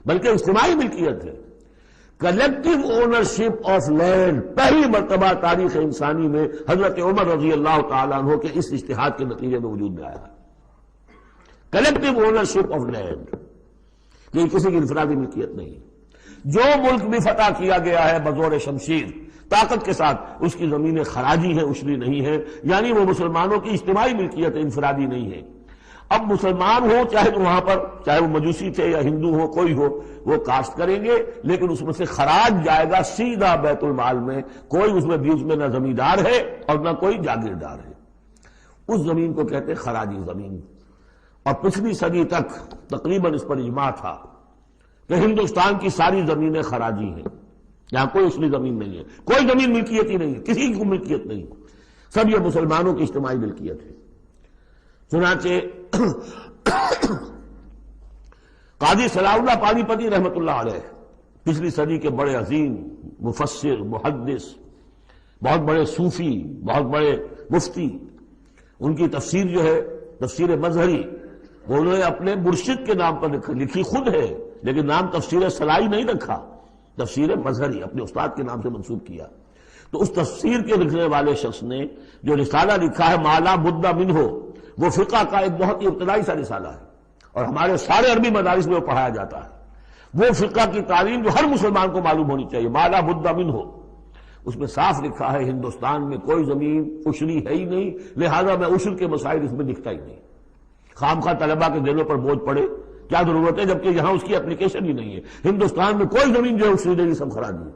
بلکہ اجتماعی ملکیت ہے۔ کلیکٹو اونرشپ آف لینڈ پہلی مرتبہ تاریخ انسانی میں حضرت عمر رضی اللہ تعالیٰ عنہ کے اس اجتہاد کے نتیجے میں وجود میں آیا ہے۔ کلیکٹو اونرشپ آف لینڈ، یہ کسی کی انفرادی ملکیت نہیں۔ جو ملک بھی فتح کیا گیا ہے بزور شمشیر طاقت کے ساتھ، اس کی زمینیں خراجی ہیں، اشری نہیں ہے، یعنی وہ مسلمانوں کی اجتماعی ملکیت ہے، انفرادی نہیں ہے۔ اب مسلمان ہو چاہے تو وہاں پر چاہے وہ مجوسی تھے یا ہندو ہو کوئی ہو، وہ کاشت کریں گے، لیکن اس میں سے خراج جائے گا سیدھا بیت المال میں، کوئی اس میں بیچ میں نہ زمیندار ہے اور نہ کوئی جاگیردار ہے۔ اس زمین کو کہتے ہیں خراجی زمین۔ اور پچھلی صدی تک تقریباً اس پر اجماع تھا کہ ہندوستان کی ساری زمینیں خراجی ہیں، یہاں کوئی اصلی زمین نہیں ہے، کوئی زمین ملکیت ہی نہیں ہے، کسی کو ملکیت نہیں، سب یہ مسلمانوں کی اجتماعی ملکیت ہے۔ چنانچہ قاضی صلاح اللہ پانی پتی رحمۃ اللہ علیہ پچھلی صدی کے بڑے عظیم مفسر، محدث، بہت بڑے صوفی، بہت بڑے مفتی، ان کی تفسیر جو ہے تفسیر مظہری، وہ انہوں نے اپنے مرشد کے نام پر لکھی خود ہے، لیکن نام تفسیر صلاحی نہیں رکھا، تفسیر مظہری اپنے استاد کے نام سے منسوب کیا۔ تو اس تفسیر کے لکھنے والے شخص نے جو رسالہ لکھا ہے ما لا بد منہ، وہ فقہ کا ایک بہت ہی ابتدائی سا رسالہ ہے اور ہمارے سارے عربی مدارس میں وہ پڑھایا جاتا ہے۔ وہ فقہ کی تعلیم جو ہر مسلمان کو معلوم ہونی چاہیے، ما لا بد منہ، اس میں صاف لکھا ہے ہندوستان میں کوئی زمین عشری ہے ہی نہیں، لہذا میں عشر کے مسائل اس میں لکھتا ہی نہیں۔ خام خواہ طلبہ کے دلوں پر بوجھ پڑے، کیا ضرورت ہے، جبکہ یہاں اس کی اپلیکیشن ہی نہیں ہے۔ ہندوستان میں کوئی زمین جو ہے عشری نہیں، سب خراجی ہے۔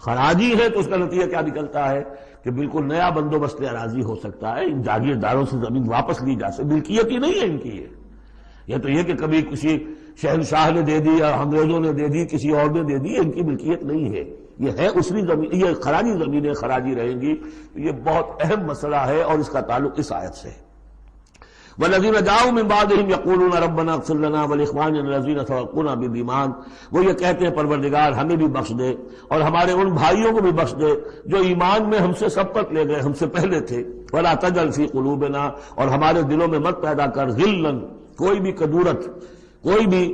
خراجی ہے تو اس کا نتیجہ کیا نکلتا ہے کہ بالکل نیا بندوبست اراضی ہو سکتا ہے، ان جاگیرداروں سے زمین واپس لی جا سکتی، ملکیت ہی نہیں ہے ان کی۔ یہ تو یہ کہ کبھی کسی شہنشاہ نے دے دی یا انگریزوں نے دے دی، کسی اور نے دے دی، ان کی ملکیت نہیں ہے، یہ ہے اسری زمین، یہ خراجی زمینیں خراجی رہیں گی۔ یہ بہت اہم مسئلہ ہے اور اس کا تعلق اس آیت سے ہے۔ والذین جاؤوا من بعدہم یقولون ربنا اغفر لنا ولاخواننا الذین سبقونا بالایمان، وہ یہ کہتے ہیں پروردگار ہمیں بھی بخش دے اور ہمارے ان بھائیوں کو بھی بخش دے جو ایمان میں ہم سے سبقت لے گئے، ہم سے پہلے تھے۔ ولا تجعل فی قلوبنا، اور ہمارے دلوں میں مت پیدا کر غلا، کوئی بھی کدورت، کوئی بھی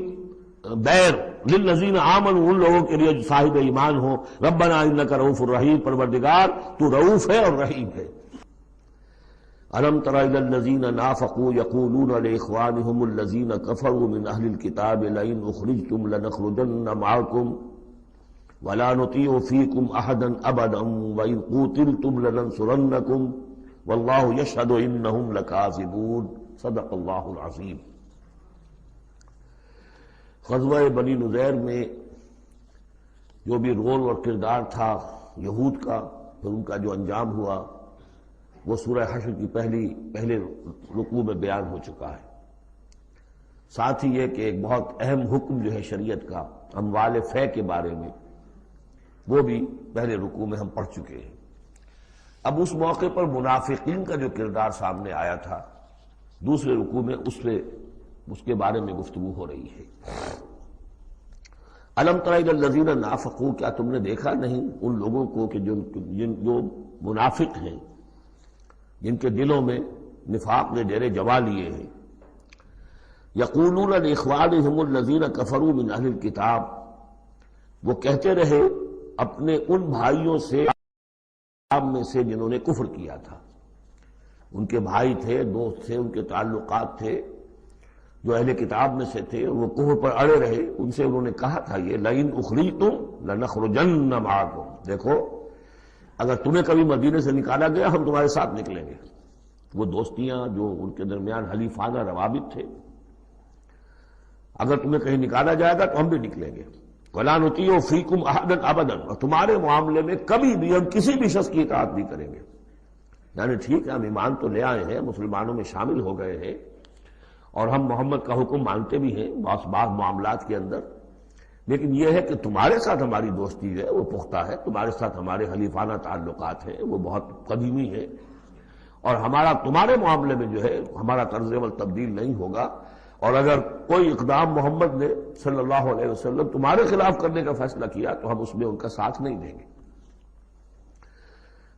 بیر، للذین آمنوا، ان لوگوں کے لیے جو صاحب ایمان ہو۔ ربنا انک رؤوف الرحیم، پروردگار تو رؤوف ہے اور رحیم ہے۔ أَلَمْ تَرَ إِلَى الَّذِينَ نَافَقُوا يَقُولُونَ لِإِخْوَانِهُمُ الَّذِينَ كَفَرُوا مِنْ أَهْلِ الْكِتَابِ لَئِنْ أُخْرِجْتُمْ لَنَخْرُجَنَّ مَعَكُمْ وَلَا نُطِيعُ فِيكُمْ أَحَدًا أَبَدًا وَإِنْ قُوتِلْتُمْ لَنَنْصُرَنَّكُمْ وَاللَّهُ يَشْهَدُ إِنَّهُمْ لَكَاذِبُونَ صدق اللہ العظیم۔ غزوہ بنی نذیر میں جو بھی رول اور کردار تھا یہود کا، پھر ان کا جو انجام ہوا، وہ سورہ حشر کی پہلے رکوع میں بیان ہو چکا ہے۔ ساتھ ہی یہ کہ ایک بہت اہم حکم جو ہے شریعت کا اموال فے کے بارے میں، وہ بھی پہلے رکوع میں ہم پڑھ چکے ہیں۔ اب اس موقع پر منافقین کا جو کردار سامنے آیا تھا دوسرے رکوع میں، اس کے بارے میں گفتگو ہو رہی ہے۔ الم تر الی الذین نافقوا، کیا تم نے دیکھا نہیں ان لوگوں کو کہ جو منافق ہیں، جن کے دلوں میں نفاق نے ڈیرے جما لیے ہیں۔ یقولون لاخوانہم الذین کفروا من اہل الکتاب، وہ کہتے رہے اپنے ان بھائیوں سے میں سے جنہوں نے کفر کیا تھا، ان کے بھائی تھے، دوست تھے، ان کے تعلقات تھے جو اہل کتاب میں سے تھے، وہ کفر پر اڑے رہے، ان سے انہوں نے کہا تھا یہ لئن اخرجتم لنخرجن معکم، دیکھو اگر تمہیں کبھی مدینے سے نکالا گیا ہم تمہارے ساتھ نکلیں گے۔ وہ دوستیاں جو ان کے درمیان حلیفانہ روابط تھے، اگر تمہیں کہیں نکالا جائے گا تو ہم بھی نکلیں گے۔ وَلَا نُطِيعُ فِيكُمْ أَحَدًا أَبَدًا، اور تمہارے معاملے میں کبھی بھی ہم کسی بھی شخص کی اطاعت نہیں کریں گے۔ یعنی ٹھیک ہے ہم ایمان تو لے آئے ہیں، مسلمانوں میں شامل ہو گئے ہیں اور ہم محمد کا حکم مانتے بھی ہیں بعض معاملات کے اندر، لیکن یہ ہے کہ تمہارے ساتھ ہماری دوستی ہے وہ پختہ ہے، تمہارے ساتھ ہمارے حلیفانہ تعلقات ہیں وہ بہت قدیمی ہے، اور ہمارا تمہارے معاملے میں جو ہے ہمارا طرز عمل تبدیل نہیں ہوگا، اور اگر کوئی اقدام محمد نے صلی اللہ علیہ وسلم تمہارے خلاف کرنے کا فیصلہ کیا تو ہم اس میں ان کا ساتھ نہیں دیں گے.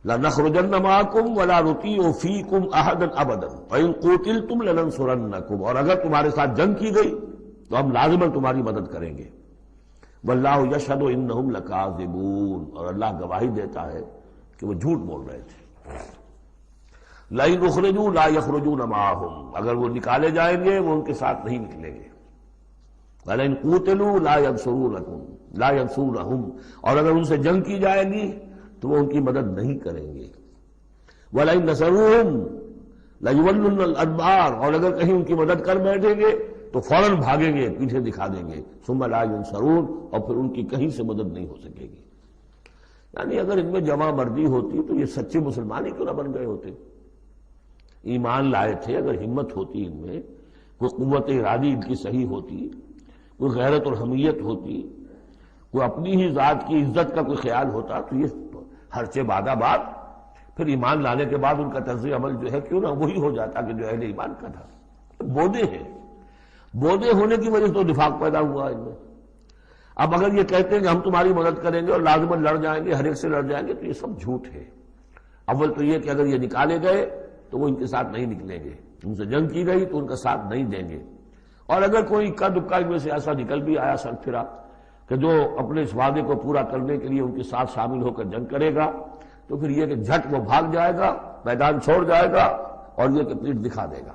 لَنَخْرُجَنَّ مَعَكُمْ وَلَا نُطِيعُ فِيكُمْ أَحَدًا أَبَدًا وَإِن قُوتِلْتُمْ لَنَنصُرَنَّكُمْ، اور اگر تمہارے ساتھ جنگ کی گئی تو ہم لازماً تمہاری مدد کریں گے. وَاللَّهُ يَشْهَدُ إِنَّهُمْ لَكَاذِبُونَ، اور اللہ گواہی دیتا ہے کہ وہ جھوٹ بول رہے تھے. لَئِنْ أُخْرِجُوا لَا يَخْرُجُونَ مَعَهُمْ، اگر وہ نکالے جائیں گے وہ ان کے ساتھ نہیں نکلیں گے. وَلَئِنْ قُوتِلُوا لَا يَنصُرُونَهُمْ، اور اگر ان سے جنگ کی جائے گی تو وہ ان کی مدد نہیں کریں گے. وَلَئِنْ نَصَرُوهُمْ لَيُوَلُّنَّ الْأَدْبَارَ، اور اگر کہیں ان کی مدد کر بیٹھیں گے تو فوراً بھاگیں گے، پیچھے دکھا دیں گے. ثُمَّ لَا يُنصَرُونَ، اور پھر ان کی کہیں سے مدد نہیں ہو سکے گی. یعنی اگر ان میں جمع مردی ہوتی تو یہ سچے مسلمان ہی کیوں نہ بن گئے ہوتے. ایمان لائے تھے، اگر ہمت ہوتی ان میں، کوئی قوت ارادی ان کی صحیح ہوتی، کوئی غیرت اور حمیت ہوتی، کوئی اپنی ہی ذات کی عزت کا کوئی خیال ہوتا تو یہ ہرچے بادہ باد پھر ایمان لانے کے بعد ان کا طرز عمل جو ہے کیوں نہ وہی ہو جاتا کہ جو اہل ایمان کا تھا. بودے ہیں، بودے ہونے کی وجہ سے تو نفاق پیدا ہوا ان میں. اب اگر یہ کہتے ہیں کہ ہم تمہاری مدد کریں گے اور لازماً لڑ جائیں گے، ہر ایک سے لڑ جائیں گے، تو یہ سب جھوٹ ہے. اول تو یہ کہ اگر یہ نکالے گئے تو وہ ان کے ساتھ نہیں نکلیں گے، ان سے جنگ کی گئی تو ان کا ساتھ نہیں دیں گے. اور اگر کوئی اکا دکا ان میں سے ایسا نکل بھی آیا سر پھرا کہ جو اپنے اس وعدے کو پورا کرنے کے لیے ان کے ساتھ شامل ہو کر جنگ کرے گا تو پھر یہ کہ جھٹ وہ بھاگ جائے گا، میدان چھوڑ جائے گا اور یہ کہ پیٹھ دکھا دے گا.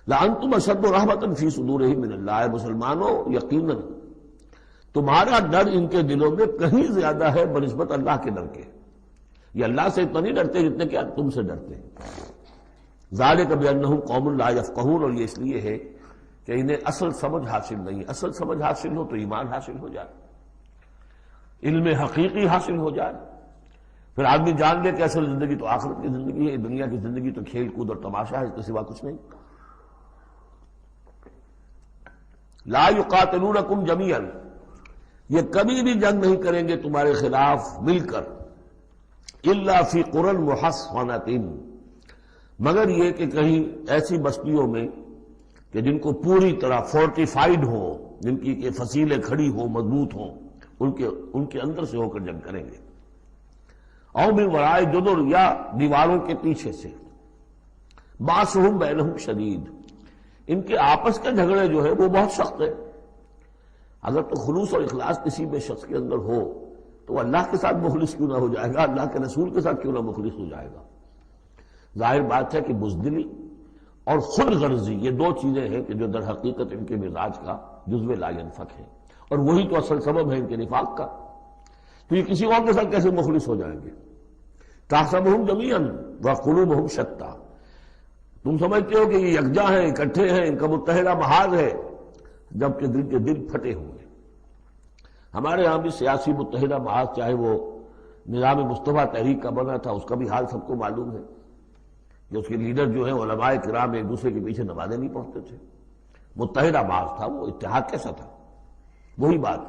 لَأَنْتُمْ أَشَدُّ رَهْبَةً فِي صُدُورِهِم مِّنَ اللَّهِ، مسلمانوں یقیناً تمہارا ڈر ان کے دلوں میں کہیں زیادہ ہے بنسبت اللہ کے ڈر کے. یہ اللہ سے اتنا نہیں ڈرتے جتنے کہ تم سے ڈرتے ہیں. ذَلِكَ بِأَنَّهُمْ قَوْمٌ لَا يَفْقَهُونَ، اور یہ اس لیے ہے کہ انہیں اصل سمجھ حاصل نہیں. اصل سمجھ حاصل ہو تو ایمان حاصل ہو جائے، علم حقیقی حاصل ہو جائے، پھر آدمی جان لے کہ اصل زندگی تو آخرت کی زندگی ہے، دنیا کی زندگی تو کھیل کود اور تماشا ہے، اس کے سوا کچھ نہیں. لا يقاتلونکم جمیعا، یہ کبھی بھی جنگ نہیں کریں گے تمہارے خلاف مل کر، الا فی قرى محصنۃ، مگر یہ کہ کہیں ایسی بستیوں میں کہ جن کو پوری طرح فورٹیفائیڈ ہو، جن کی کہ فصیلیں کھڑی ہوں، مضبوط ہوں، ان کے اندر سے ہو کر جنگ کریں گے. او من وراء جدر، یا دیواروں کے پیچھے سے. باسہم بینہم شدید، ان کے آپس کے جھگڑے جو ہے وہ بہت سخت ہے. اگر تو خلوص اور اخلاص کسی بھی شخص کے اندر ہو تو اللہ کے ساتھ مخلص کیوں نہ ہو جائے گا، اللہ کے رسول کے ساتھ کیوں نہ مخلص ہو جائے گا. ظاہر بات ہے کہ بزدلی اور خود غرضی یہ دو چیزیں ہیں کہ جو در حقیقت ان کے مزاج کا جزو لا ينفک ہے، اور وہی تو اصل سبب ہے ان کے نفاق کا. تو یہ کسی اور کے ساتھ کیسے مخلص ہو جائیں گے؟ تحسبهم جميعا وقلوبهم شتى، تم سمجھتے ہو کہ یہ یکجا ہیں، اکٹھے ہیں، ان کا متحدہ محاذ ہے، جبکہ دل کے دل پھٹے ہوئے. ہمارے ہاں بھی سیاسی متحدہ محاذ، چاہے وہ نظام مصطفیٰ تحریک کا بنا تھا، اس کا بھی حال سب کو معلوم ہے کہ اس کے لیڈر جو ہیں علماء کرام ایک دوسرے کے پیچھے نمازیں نہیں پڑھتے تھے. متحدہ محاذ تھا، وہ اتحاد کیسا تھا؟ وہی بات.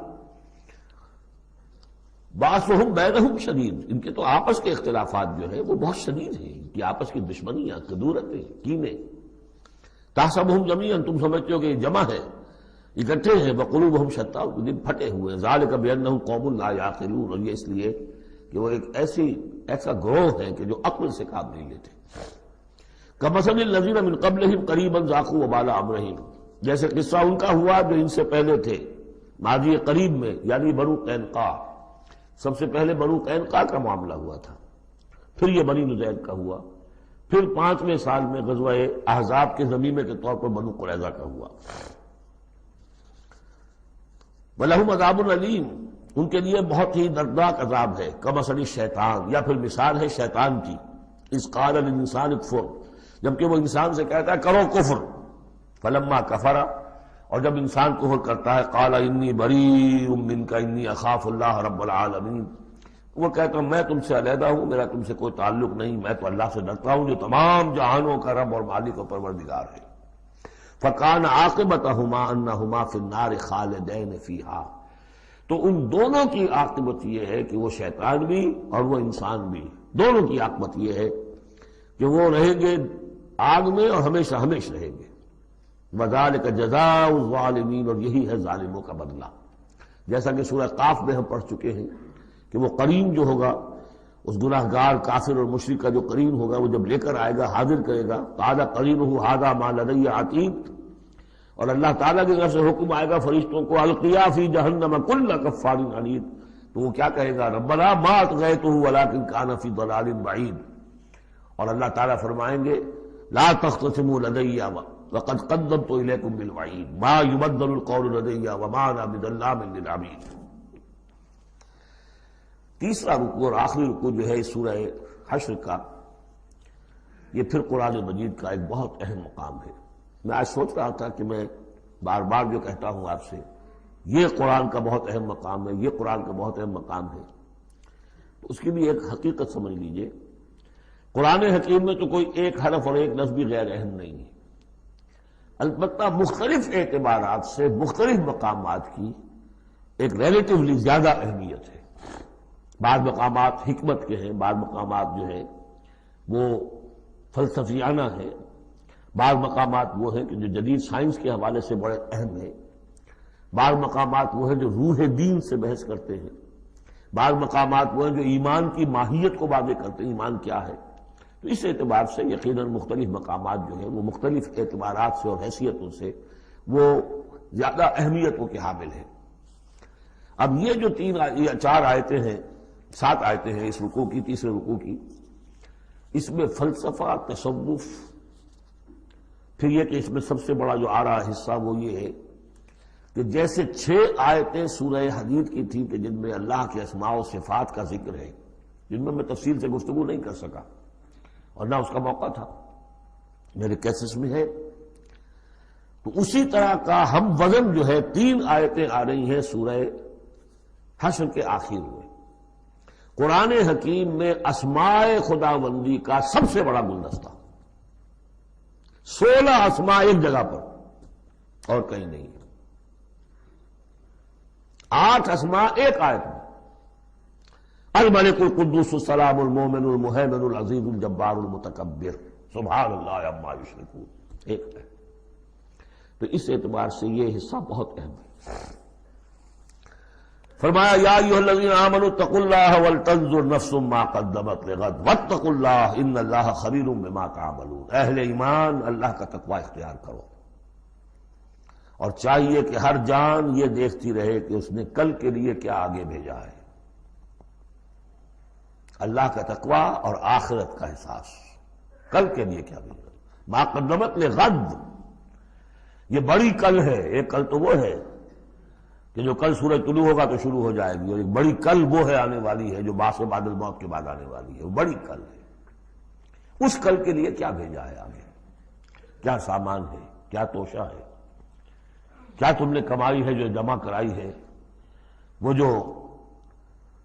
باسہم بینہم شدید، ان کے تو آپس کے اختلافات جو ہے وہ بہت شدید ہیں، ان کی آپس کی دشمنیاں، کدورتیں، کینے. تحسبہم جمیعا، تم سمجھتے ہو کہ یہ جمع ہے، اکٹھے ہیں، وقلوبہم شتیٰ، ان کے دل پھٹے ہوئے. ذالک بانہم قوم لا یعقلون، اور یہ اس لیے کہ وہ ایک ایسا گروہ ہے کہ جو عقل سے کام نہیں لیتے. کمثل الذین من قبلہم قریبا ذاقوا وبال امرہم، جیسے قصہ ان کا ہوا جو ان سے پہلے تھے ماضی قریب میں، یعنی بنو قینقاع. سب سے پہلے بنو قینقاع کا معاملہ ہوا تھا، پھر یہ بنی نضیر کا ہوا، پھر 5ویں سال میں غزوہ احزاب کے ضمیمے کے طور پر بنو قریظہ کا ہوا. وَلَهُمْ عَذَابٌ عَلِيمٌ، ان کے لیے بہت ہی دردناک عذاب ہے. کمثل الشیطان، یا پھر مثال ہے شیطان کی. اذ قال للانسان اکفر، جبکہ وہ انسان سے کہتا ہے کرو کفر. فلما کفر، اور جب انسان کفر کرتا ہے، قال انی بریء منک انی اخاف اللہ رب العالمین، وہ کہتا ہوں میں تم سے علیحدہ ہوں، میرا تم سے کوئی تعلق نہیں، میں تو اللہ سے ڈرتا ہوں جو تمام جہانوں کا رب اور مالک و پروردگار ہے. فکان عاقبتہما انہما فی النار خالدین فیہا، تو ان دونوں کی عاقبت یہ ہے کہ وہ شیطان بھی اور وہ انسان بھی، دونوں کی عاقبت یہ ہے کہ وہ رہیں گے آگ میں اور ہمیشہ ہمیشہ رہیں گے. وذالک جزاء الظالمین، اور یہی ہے ظالموں کا بدلہ. جیسا کہ سورہ قاف میں ہم پڑھ چکے ہیں کہ وہ قرین جو ہوگا اس گناہ گار کافر اور مشرک کا جو قرین ہوگا وہ جب لے کر آئے گا، حاضر کرے گا، قال قرینہ ھذا ما لدی عتید، اور اللہ تعالیٰ کی طرف سے حکم آئے گا فرشتوں کو القیا فی جہنم کل کفار عنید، تو وہ کیا کہے گا؟ ربنا ما اطغیتہ ولکن کان فی ضلال بعید. اور اللہ تعالیٰ فرمائیں گے لا تختصموا لدی وقد قدمت الیکم بالوعید ما یبدل القول لدی وما انا بظلام للعبید. تیسرا رکوع اور آخری رکوع جو ہے اس سورہ حشر کا، یہ پھر قرآن مجید کا ایک بہت اہم مقام ہے. میں آج سوچ رہا تھا کہ میں بار بار جو کہتا ہوں آپ سے، یہ قرآن کا بہت اہم مقام ہے، یہ قرآن کا بہت اہم مقام ہے، تو اس کی بھی ایک حقیقت سمجھ لیجئے. قرآن حکیم میں تو کوئی ایک حرف اور ایک لفظ بھی غیر اہم نہیں ہے، البتہ مختلف اعتبارات سے مختلف مقامات کی ایک ریلیٹیولی زیادہ اہمیت ہے. بعض مقامات حکمت کے ہیں، بعض مقامات جو ہیں وہ فلسفیانہ ہیں، بعض مقامات وہ ہیں کہ جو جدید سائنس کے حوالے سے بڑے اہم ہیں، بعض مقامات وہ ہیں جو روح دین سے بحث کرتے ہیں، بعض مقامات وہ ہیں جو ایمان کی ماہیت کو واضح کرتے ہیں، ایمان کیا ہے. تو اس اعتبار سے یقیناً مختلف مقامات جو ہیں وہ مختلف اعتبارات سے اور حیثیتوں سے وہ زیادہ اہمیتوں کے حامل ہیں. اب یہ جو 4 آیتیں ہیں، 7 آیتیں ہیں اس رکوع کی، تیسرے رکوع کی، اس میں فلسفہ، تصوف، پھر یہ کہ اس میں سب سے بڑا جو آ رہا حصہ وہ یہ ہے کہ جیسے 6 آیتیں سورہ حدید کی تھیں کہ جن میں اللہ کے اسماء و صفات کا ذکر ہے، جن میں تفصیل سے گفتگو نہیں کر سکا اور نہ اس کا موقع تھا، میرے کیسز میں ہے، تو اسی طرح کا ہم وزن جو ہے 3 آیتیں آ رہی ہیں سورہ حشر کے آخر میں. قرآن حکیم میں اسماء خداوندی کا سب سے بڑا گلدستہ، 16 اسماء ایک جگہ پر اور کہیں نہیں، 8 اسماء ایک آیت میں. الملک القدوس السلام المومن المہیمن العزیز الجبار المتکبر سبحان اللہ عما یشرکون، ایک ہے. تو اس اعتبار سے یہ حصہ بہت اہم ہے. فرمایا یا ایھا الذین آمنوا اتقوا اللہ ولتنظر نفس ما قدمت لغد واتقوا اللہ ان اللہ خبیر بما تعملون. اہل ایمان اللہ کا تقوی اختیار کرو، اور چاہیے کہ ہر جان یہ دیکھتی رہے کہ اس نے کل کے لیے کیا آگے بھیجا ہے. اللہ کا تقوی اور آخرت کا احساس، کل کے لیے کیا بھیجا. ما قدمت لغد، یہ بڑی کل ہے. ایک کل تو وہ ہے کہ جو کل سورج طلوع ہوگا تو شروع ہو جائے گی، اور ایک بڑی کل وہ ہے آنے والی ہے جو بعث بعد الموت کے بعد آنے والی ہے، وہ بڑی کل ہے. اس کل کے لیے کیا بھیجا ہے آگے، کیا سامان ہے، کیا توشہ ہے، کیا تم نے کمائی ہے جو جمع کرائی ہے. وہ جو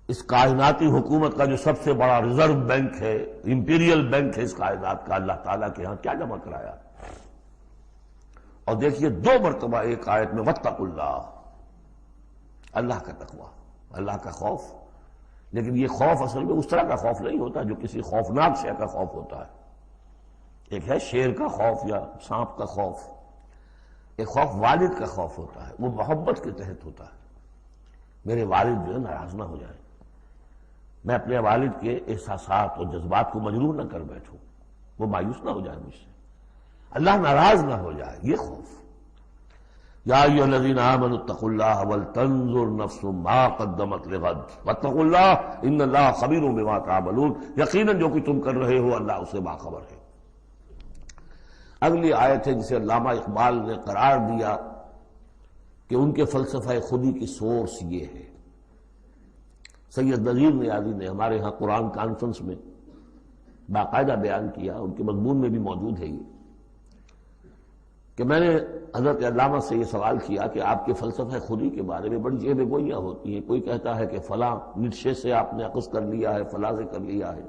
اس کائناتی حکومت کا جو سب سے بڑا ریزرو بینک ہے، امپیریل بینک ہے اس کائنات کا، اللہ تعالیٰ کے ہاں کیا جمع کرایا. اور دیکھیے 2 مرتبہ ایک آیت میں واتقوا اللہ، اللہ کا تقوی، اللہ کا خوف. لیکن یہ خوف اصل میں اس طرح کا خوف نہیں ہوتا جو کسی خوفناک شے کا خوف ہوتا ہے. ایک ہے شیر کا خوف یا سانپ کا خوف، ایک خوف والد کا خوف ہوتا ہے، وہ محبت کے تحت ہوتا ہے. میرے والد جو ہے ناراض نہ ہو جائیں، میں اپنے والد کے احساسات اور جذبات کو مجروح نہ کر بیٹھوں، وہ مایوس نہ ہو جائے مجھ سے، اللہ ناراض نہ ہو جائے، یہ خوف. یا ایھا الذین آمنوا اتقوا اللہ ولتنظر نفس ما قدمت لغد واتقوا اللہ ان اللہ خبیر بما تعملون. یقیناً جو کچھ تم کر رہے ہو اللہ اسے باخبر ہے. اگلی آیت ہے جسے علامہ اقبال نے قرار دیا کہ ان کے فلسفہ خودی کی سورس یہ ہے. سید نذیر نیازی نے ہمارے ہاں قرآن کانفرنس میں باقاعدہ بیان کیا، ان کے مضمون میں بھی موجود ہے یہ، کہ میں نے حضرت علامہ سے یہ سوال کیا کہ آپ کے فلسفہ خودی کے بارے میں بڑی جیب گوئیاں ہوتی ہیں. کوئی کہتا ہے کہ فلاں نیٹشے سے آپ نے اخذ کر لیا ہے، فلاں سے کر لیا ہے،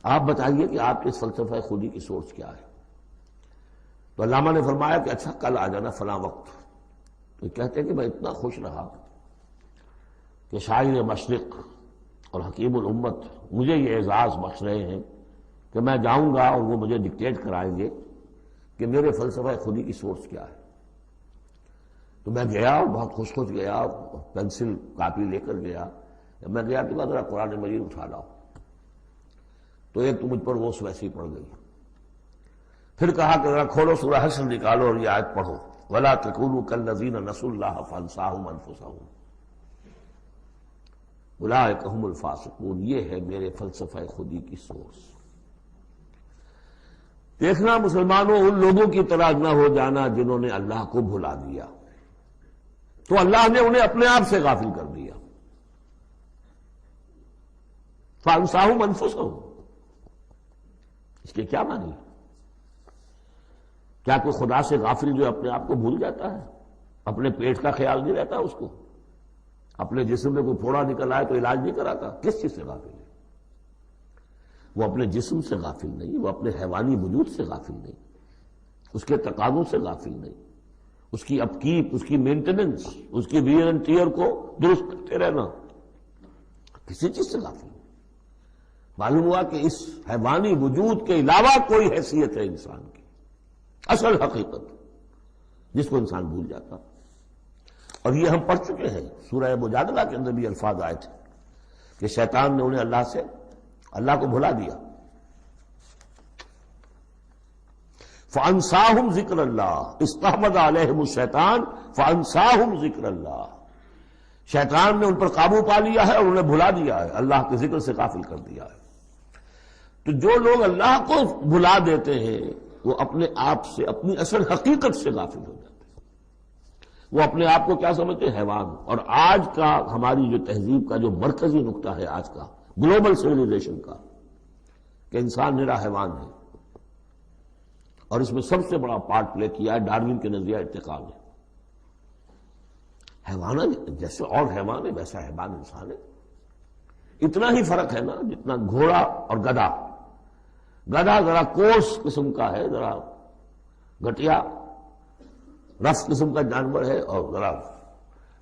آپ بتائیے کہ آپ کے فلسفہ خودی کی سورس کیا ہے. تو علامہ نے فرمایا کہ اچھا کل آ جانا فلاں وقت. تو کہتے ہیں کہ میں اتنا خوش رہا کہ شاعر مشرق اور حکیم الامت مجھے یہ اعزاز بخش رہے ہیں کہ میں جاؤں گا اور وہ مجھے ڈکٹیٹ کرائیں گے کہ میرے فلسفہ خودی کی سورس کیا ہے. تو میں گیا اور بہت خوش خوش گیا، پینسل کاپی لے کر گیا. جب میں گیا تو کہا ذرا قرآن مجید اٹھا لاؤ، تو ایک تو مجھ پر وہ ویسے ہی پڑ گئی. پھر کہا کہ ذرا کھولو سورہ حشر نکالو اور یہ آیت پڑھو، وَلَا تَكُونُوا كَالَّذِينَ نَسُوا اللَّهَ فَأَنسَاهُمْ أَنفُسَهُمْ اولئک هم الفاسقون. یہ ہے میرے فلسفہ خودی کی سورس. دیکھنا مسلمانوں، ان لوگوں کی طرح نہ ہو جانا جنہوں نے اللہ کو بھلا دیا، تو اللہ نے انہیں اپنے آپ سے غافل کر دیا. فَأَنسَاهُمْ أَنفُسَهُمْ، اس کے کیا معنی؟ کیا کوئی خدا سے غافل جو اپنے آپ کو بھول جاتا ہے؟ اپنے پیٹ کا خیال نہیں رہتا اس کو؟ اپنے جسم میں کوئی پھوڑا نکل آئے تو علاج نہیں کراتا؟ کس چیز سے غافل ہے؟ وہ اپنے جسم سے غافل نہیں، وہ اپنے حیوانی وجود سے غافل نہیں، اس کے تقاضوں سے غافل نہیں، اس کی اپکیپ، اس کی مینٹیننس، اس کی ویئر اینڈ ٹیئر کو درست کرتے رہنا، کسی چیز سے غافل نہیں. معلوم ہوا کہ اس حیوانی وجود کے علاوہ کوئی حیثیت ہے انسان کی، اصل حقیقت جس کو انسان بھول جاتا. اور یہ ہم پڑھ چکے ہیں سورہ مجادلہ کے اندر بھی الفاظ آئے تھے کہ شیطان نے انہیں اللہ کو بھلا دیا. فَأَنسَاهُمْ ذِكْرَ اللَّهِ اسْتَحْوَذَ عَلَيْهِمُ الشَّيْطَانُ فَأَنسَاهُمْ ذِكْرَ اللَّهِ. شیطان نے ان پر قابو پا لیا ہے اور انہیں بھلا دیا ہے، اللہ کے ذکر سے غافل کر دیا ہے. تو جو لوگ اللہ کو بھلا دیتے ہیں وہ اپنے آپ سے، اپنی اصل حقیقت سے غافل ہو جاتے ہیں. وہ اپنے آپ کو کیا سمجھتے ہیں؟ حیوان. اور آج کا ہماری جو تہذیب کا جو مرکزی نقطہ ہے آج کا گلوبل سویلائزیشن کا، کہ انسان نرا حیوان ہے. اور اس میں سب سے بڑا پارٹ پلے کیا ہے ڈاروین کے نظریہ ارتقاء نے. حیوان جیسے اور حیوان ہے ویسا حیوان انسان ہے. اتنا ہی فرق ہے نا جتنا گھوڑا اور گدھا. گدھا ذرا کورس قسم کا ہے، ذرا گٹیا رف قسم کا جانور ہے، اور ذرا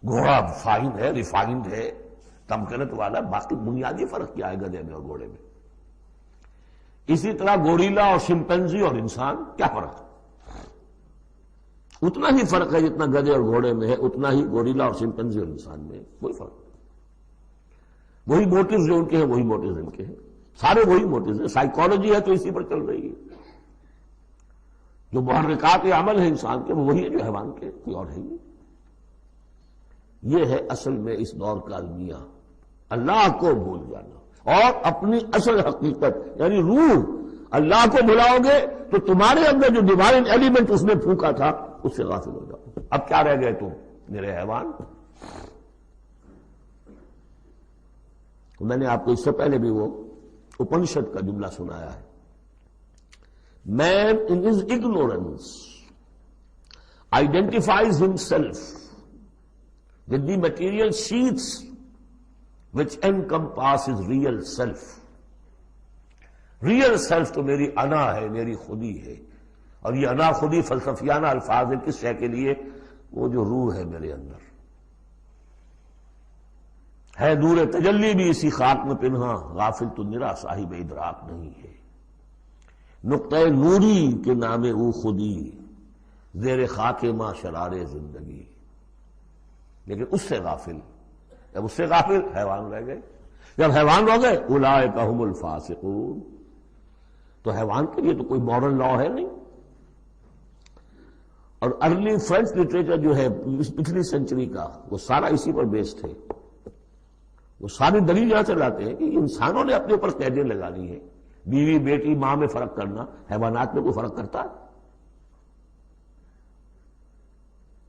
گھوڑا فائن ہے، ریفائنڈ ہے، تمکنت والا. باقی بنیادی فرق کیا ہے گدھے میں اور گھوڑے میں؟ اسی طرح گوریلا اور شمپینزی اور انسان، کیا فرق ہے؟ اتنا ہی فرق ہے جتنا گدھے اور گھوڑے میں ہے، اتنا ہی گوریلا اور شمپینزی اور انسان میں ہے. کوئی فرق نہیں. وہی موٹیوز جو ان کے ہیں وہی موٹیوز ان کے ہیں، سارے وہی موٹیوز ہیں. سائیکالوجی ہے تو اسی پر چل رہی ہے. جو محرکات عمل ہے انسان کے وہ وہی ہے جو حیوان کے، کوئی اور ہے نہیں. یہ ہے اصل میں اس دور کا المیہ، اللہ کو بھول جانا اور اپنی اصل حقیقت یعنی روح. اللہ کو بھلاؤ گے تو تمہارے اندر جو ڈیوائن ایلیمنٹ اس نے پھونکا تھا اس سے غافل ہو جاؤ. اب کیا رہ گئے تم میرے حیوان؟ میں نے آپ کو اس سے پہلے بھی وہ اپنشد کا جملہ سنایا ہے. Man in his ignorance identifies himself with the material sheaths which encompass his real self. Real self تو میری انا ہے، میری خودی ہے. اور یہ انا خودی فلسفیانہ الفاظ ہے کس شے کے لیے؟ وہ جو روح ہے میرے اندر ہے، نور تجلی بھی اسی خاک میں پنہاں، غافل تو نرا صاحب ادراک نہیں ہے. نقطۂ نوری کے نام او خودی، زیر خاک ماں شرار زندگی. لیکن اس سے غافل، جب اس سے غافل حیوان رہ گئے. جب حیوان رہ گئے اولئک ھم الفاسقون. تو حیوان کے لیے تو کوئی مورل لا ہے نہیں. اور ارلی فرینچ لٹریچر جو ہے پچھلی سینچری کا وہ سارا اسی پر بیسڈ ہے. وہ ساری دلیل یہاں سے لاتے ہیں کہ انسانوں نے اپنے اوپر قیدیں لگانی ہے. بیوی بیٹی ماں میں فرق کرنا، حیوانات میں کوئی فرق کرتا ہے؟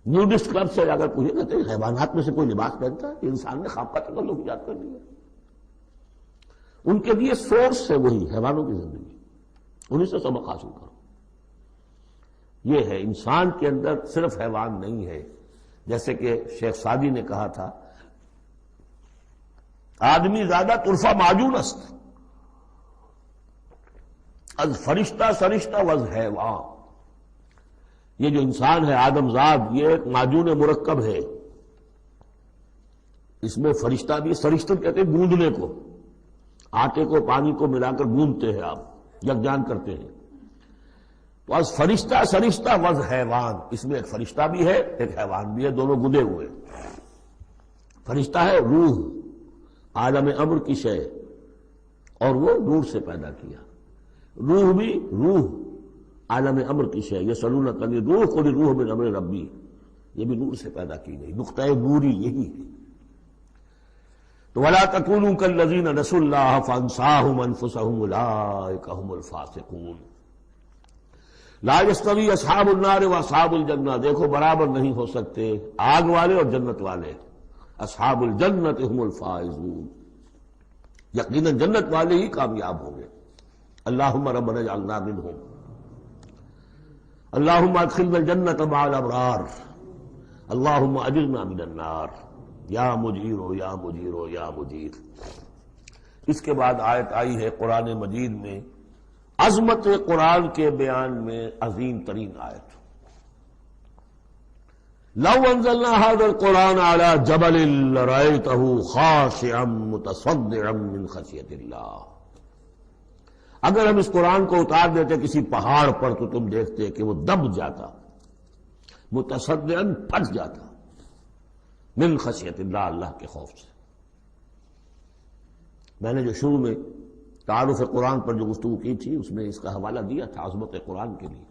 نیوڈسٹ کلب سے اگر پوچھے کہتے ہیں حیوانات میں سے کوئی لباس پہنتا ہے؟ انسان نے خواب کا تکلف ایجاد کر دیا. ان کے لیے سورس ہے وہی حیوانوں کی زندگی، انہیں سے سبق حاصل کرو. یہ ہے انسان کے اندر صرف حیوان نہیں ہے. جیسے کہ شیخ سعدی نے کہا تھا آدمی زیادہ طرفہ معجون است از فرشتہ سرشتہ وز حیوان. یہ جو انسان ہے آدم زاد یہ ایک معجون مرکب ہے. اس میں فرشتہ بھی، سرشتہ کہتے ہیں گوندنے کو، آٹے کو پانی کو ملا کر گوندتے ہیں آپ، یکجان کرتے ہیں. تو از فرشتہ سرشتہ وز حیوان، اس میں ایک فرشتہ بھی ہے ایک حیوان بھی ہے، دونوں گدے ہوئے۔ فرشتہ ہے روح، عالم امر کی شے، اور وہ نور سے پیدا کیا۔ روح بھی روح، عالم امر کی شے، یسألونک عن الروح قل الروح من امر ربی، یہ بھی نور سے پیدا کی گئی، نقطہ نوری یہی ہے۔ تو وَلَا تَكُونُوا كَالَّذِينَ نَسُوا اللَّهَ فَأَنسَاهُمْ أَنفُسَهُمْ أُولَٰئِكَ هُمُ الْفَاسِقُونَ۔ لا يستوی اصحاب النار واصحاب الجنہ، دیکھو برابر نہیں ہو سکتے آگ والے اور جنت والے۔ اصحاب الجنت هم الفائزون، یقیناً جنت والے ہی کامیاب ہوں گے۔ اللہم ربنا اجعلنا منہم، اللہم ادخلنا الجنت مع الابرار، اللہم اجرنا من النار، یا مجیر یا مجیر یا مجیر۔ اس کے بعد آیت آئی ہے قرآن مجید میں عظمت قرآن کے بیان میں عظیم ترین آیت، لو انزلنا هذا القرآن على جبل لرأيته خاشعا متصدعا من خشیۃ اللہ، اگر ہم اس قرآن کو اتار دیتے کسی پہاڑ پر تو تم دیکھتے کہ وہ دب جاتا، متصدعا پھٹ جاتا، من خشیۃ اللہ، اللہ کے خوف سے۔ میں نے جو شروع میں تعارف قرآن پر جو گفتگو کی تھی اس میں اس کا حوالہ دیا تھا عظمت قرآن کے لیے۔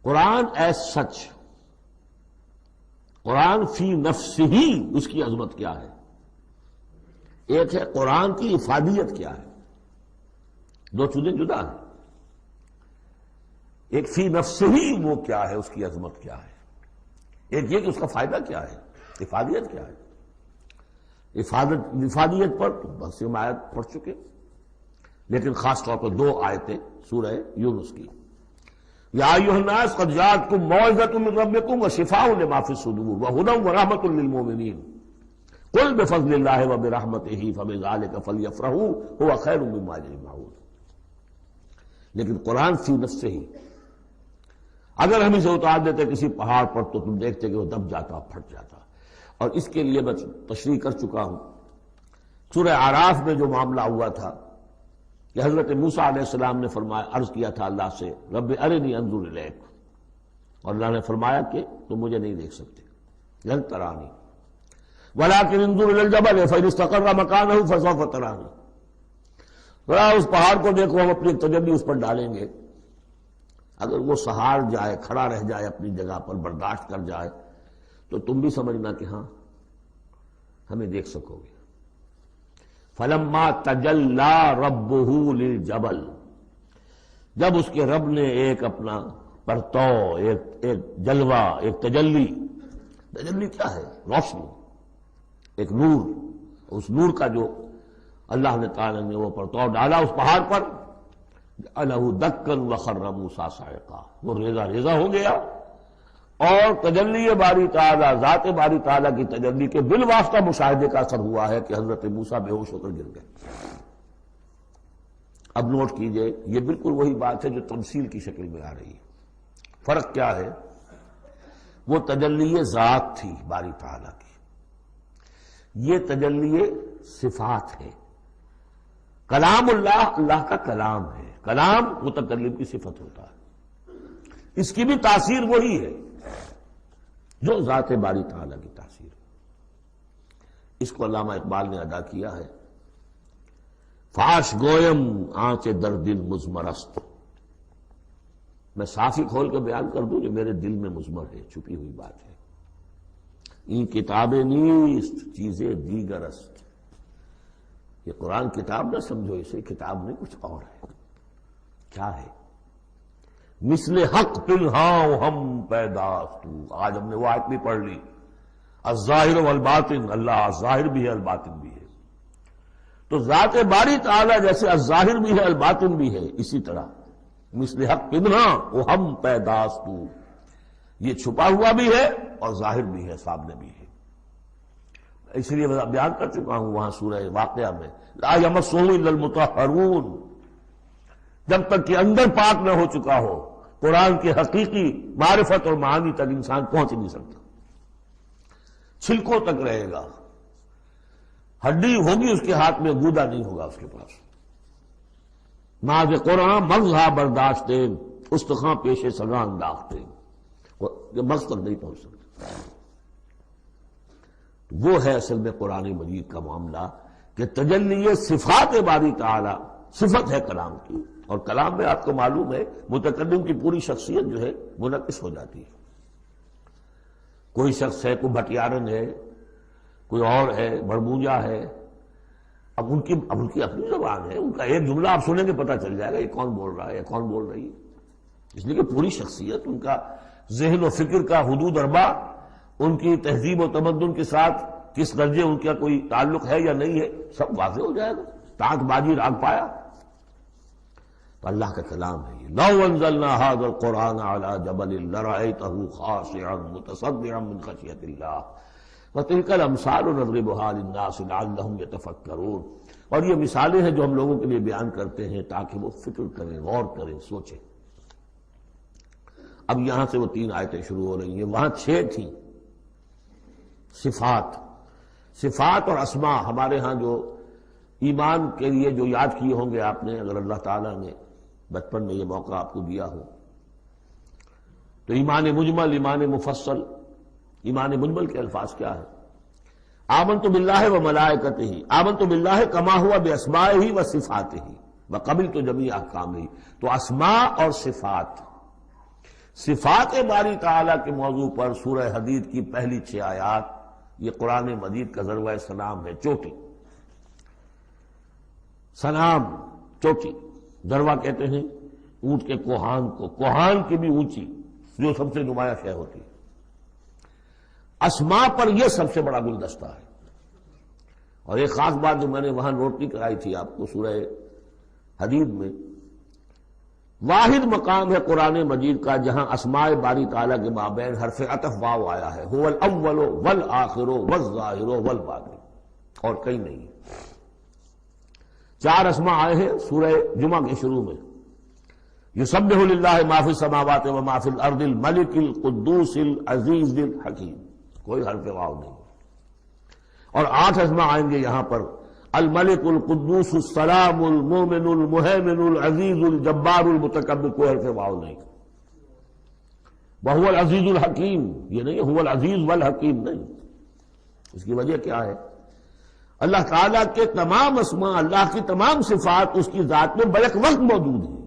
قرآن ایز سچ، قرآن فی نفسہ ہی اس کی عظمت کیا ہے، ایک ہے قرآن کی افادیت کیا ہے، دو چیزیں جدا ہیں۔ ایک فی نفسہ ہی وہ کیا ہے، اس کی عظمت کیا ہے، ایک یہ کہ اس کا فائدہ کیا ہے، افادیت کیا ہے۔ افادیت پر بہت سی آیت پڑھ چکے، لیکن خاص طور پر دو آیتیں سورہ یونس کی، یا ایھا الناس قد جاءتکم موعظۃ من ربکم وشفاء لما فی الصدور وہدی ورحمۃ للمؤمنین قل بفضل اللہ وبرحمتہ فبذلک فلیفرحوا ھو خیر مما یجمعون۔ لیکن قرآن فی نفسہ ہی، اگر ہم اسے اتار دیتے کسی پہاڑ پر تو تم دیکھتے کہ وہ دب جاتا، پھٹ جاتا۔ اور اس کے لیے میں تشریح کر چکا ہوں، سورہ اعراف میں جو معاملہ ہوا تھا کہ حضرت موسیٰ علیہ السلام نے فرمایا، عرض کیا تھا اللہ سے رب ارنی انظر الیک، اور اللہ نے فرمایا کہ تم مجھے نہیں دیکھ سکتے، لن ترانی ولکن انظر الی الجبل فإن استقر مکانہ فسوف ترانی، ذرا اس پہاڑ کو دیکھو، ہم اپنی تجلی اس پر ڈالیں گے، اگر وہ سہار جائے، کھڑا رہ جائے اپنی جگہ پر، برداشت کر جائے تو تم بھی سمجھنا کہ ہاں ہمیں دیکھ سکو گے۔ فلما تجلی ربہ للجبل، جب اس کے رب نے ایک اپنا پرتو، ایک جلوہ، ایک تجلی کیا ہے؟ روشنی، ایک نور، اس نور کا جو اللہ نے تعالی نے وہ پرتو ڈالا اس پہاڑ پر، جعلہ دکا وخر موسیٰ صعقا، وہ ریزہ ریزہ ہو گیا، اور تجلی باری تعالیٰ، ذات باری تعالیٰ کی تجلی کے بالواسطہ مشاہدے کا اثر ہوا ہے کہ حضرت موسیٰ بے ہوش ہو کر گر گئے۔ اب نوٹ کیجئے، یہ بالکل وہی بات ہے جو تمثیل کی شکل میں آ رہی ہے۔ فرق کیا ہے؟ وہ تجلی ذات تھی باری تعالیٰ کی، یہ تجلی صفات ہے۔ کلام اللہ، اللہ کا کلام ہے، کلام متکلم کی صفت ہوتا ہے، اس کی بھی تاثیر وہی ہے جو ذات باری تعالیٰ کی تاثیر ہے۔ اس کو علامہ اقبال نے ادا کیا ہے، فاش گویم آنچ در دل مضمرست، میں صاف ہی کھول کے بیان کر دوں جو میرے دل میں مضمر ہے، چھپی ہوئی بات ہے۔ این کتاب نیست چیزیں دیگر است، یہ قرآن کتاب نہ سمجھو، اسے کتاب نہیں کچھ اور ہے۔ کیا ہے؟ مثل حق پنہاں ہم پیداست، آج ہم نے وہ آیت بھی پڑھ لی، الظاہر والباطن، اللہ ظاہر بھی ہے الباطن بھی ہے، تو ذات باری تعالیٰ جیسے الظاہر بھی ہے الباطن بھی ہے، اسی طرح مثل حق پنہاں وہ ہم پیداست، یہ چھپا ہوا بھی ہے اور ظاہر بھی ہے، سامنے بھی ہے۔ اس لیے میں بیان کر چکا ہوں وہاں سورہ واقعہ میں، لا یمسہ الا المطہرون، جب تک کہ اندر پاک نہ ہو چکا ہو قرآن کی حقیقی معرفت اور معانی تک انسان پہنچ نہیں سکتا، چھلکوں تک رہے گا، ہڈی ہوگی اس کے ہاتھ میں، گودا نہیں ہوگا اس کے پاس۔ ماذ قرآن مغزہ برداشتیں استخاں پیش سگاں انداختیں، یہ مغز تک نہیں پہنچ سکتے۔ وہ ہے اصل میں قرآن مجید کا معاملہ کہ تجلی صفات باری تعالی صفت ہے کلام کی، اور کلام میں آپ کو معلوم ہے متکلم کی پوری شخصیت جو ہے منعکس ہو جاتی ہے۔ کوئی شخص ہے، کوئی بھٹیارن ہے، کوئی اور ہے، برموجا ہے، اب ان کی اپنی زبان ہے، ان کا ایک جملہ آپ سنیں گے پتہ چل جائے گا یہ کون بول رہا ہے، یہ کون بول رہی ہے۔ اس لیے کہ پوری شخصیت، ان کا ذہن و فکر کا حدود اربع، ان کی تہذیب و تمدن کے ساتھ کس درجے ان کا کوئی تعلق ہے یا نہیں ہے، سب واضح ہو جائے گا۔ تانک بازی راگ پایا تو اللہ کا کلام ہے یہ۔ لو انزلنا هذا القرآن على جبل لرأيته خاشعا متصدعا من خشية الله وتلك الامثال نضربها للناس لعلهم يتفكرون۔ اور یہ مثالیں ہیں جو ہم لوگوں کے لیے بیان کرتے ہیں تاکہ وہ فکر کریں، غور کریں، سوچیں۔ اب یہاں سے وہ 3 آیتیں شروع ہو رہی ہیں، وہاں 6 تھیں۔ صفات اور اسماء ہمارے ہاں جو ایمان کے لیے جو یاد کیے ہوں گے آپ نے، اگر اللہ تعالیٰ نے بچپن میں یہ موقع آپ کو دیا ہو تو ایمان مجمل، ایمان مفصل۔ ایمان مجمل کے الفاظ کیا ہے؟ آمنت باللہ و ملائکتہ، آمنت باللہ کما ہوا باسمائہ و صفاتہ وقبلت جمیع احکامہ۔ تو اسماء اور صفات باری تعالیٰ کے موضوع پر سورہ حدید کی پہلی 6 آیات، یہ قرآن مجید کا ذروہ سلام ہے، چوٹی، سلام، چوٹی۔ ذروہ کہتے ہیں اونٹ کے کوہان کو، کوہان کی بھی اونچی جو سب سے نمایاں شے ہوتی ہے۔ اسماء پر یہ سب سے بڑا گلدستہ ہے۔ اور ایک خاص بات جو میں نے وہاں نوٹ نہیں کرائی تھی آپ کو، سورہ حدید میں واحد مقام ہے قرآن مجید کا جہاں اسماء باری تعالیٰ کے مابین حرف عطف واو آیا ہے، هو الاول والآخر والظاہر والباطن، اور کہیں نہیں۔ 4 اسماء آئے ہیں سورہ جمعہ کے شروع میں، یسبح للہ ما فی السماوات و ما فی الارض الملک القدوس العزیز الحکیم، کوئی حرف واو نہیں۔ اور 8 اسماء آئیں گے یہاں پر، الملک القدوس السلام المومن المہیمن العزیز الجبار المتکبر، کوئی حرف واو نہیں۔ وہو العزیز الحکیم، یہ نہیں هو العزیز والحکیم نہیں۔ اس کی وجہ کیا ہے؟ اللہ تعالیٰ کے تمام اسماء، اللہ کی تمام صفات اس کی ذات میں بیک وقت موجود ہیں۔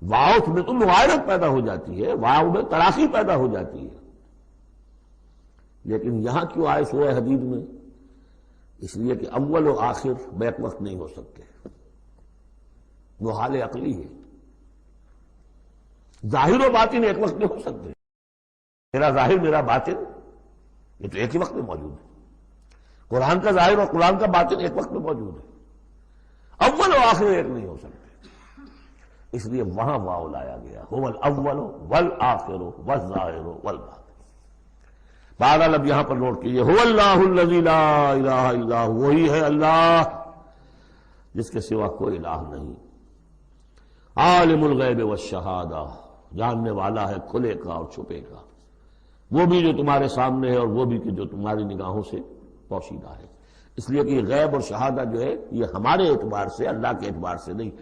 واو میں تو مغایرت پیدا ہو جاتی ہے، واو میں تراخی پیدا ہو جاتی ہے، لیکن یہاں کیوں آئے سورہ حدید میں؟ اس لیے کہ اول و آخر بیک وقت نہیں ہو سکتے، وہ حال عقلی ہے۔ ظاہر و باطن ایک وقت نہیں ہو سکتے، میرا ظاہر میرا باطن یہ تو ایک ہی وقت میں موجود ہے۔ قرآن کا ظاہر اور قرآن کا باطن ایک وقت میں موجود ہے، اول و آخر ایک نہیں ہو سکتے، اس لیے وہاں واو لایا گیا، هو الاول والآخر والظاہر والباطن۔ بہرحال اب یہاں پر نوٹ کیجیے، هو اللہ الذی لا الہ الا هو، وہی ہے اللہ جس کے سوا کوئی الہ نہیں، عالم الغیب والشہادہ، جاننے والا ہے کھلے کا اور چھپے کا، وہ بھی جو تمہارے سامنے ہے اور وہ بھی کہ جو تمہاری نگاہوں سے پوشیدہ ہے۔ اس لیے کہ یہ غیب اور شہادہ جو ہے یہ ہمارے اعتبار سے، اللہ کے اعتبار سے نہیں۔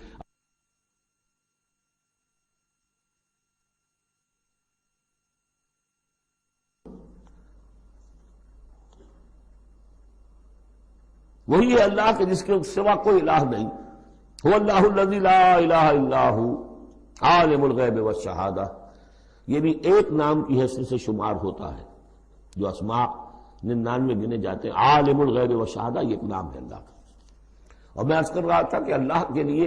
وہی ہے اللہ کے جس کے سوا کوئی الہ نہیں، هو اللہ الذی لا الہ الا هو عالم الغیب والشہادہ، یہ بھی ایک نام کی حیثیت سے شمار ہوتا ہے، جو اسماء 99 گنے جاتے ہیں، عالم الغیب والشہادہ یہ ایک نام ہے اللہ کا۔ اور میں عرض کر رہا تھا کہ اللہ کے لیے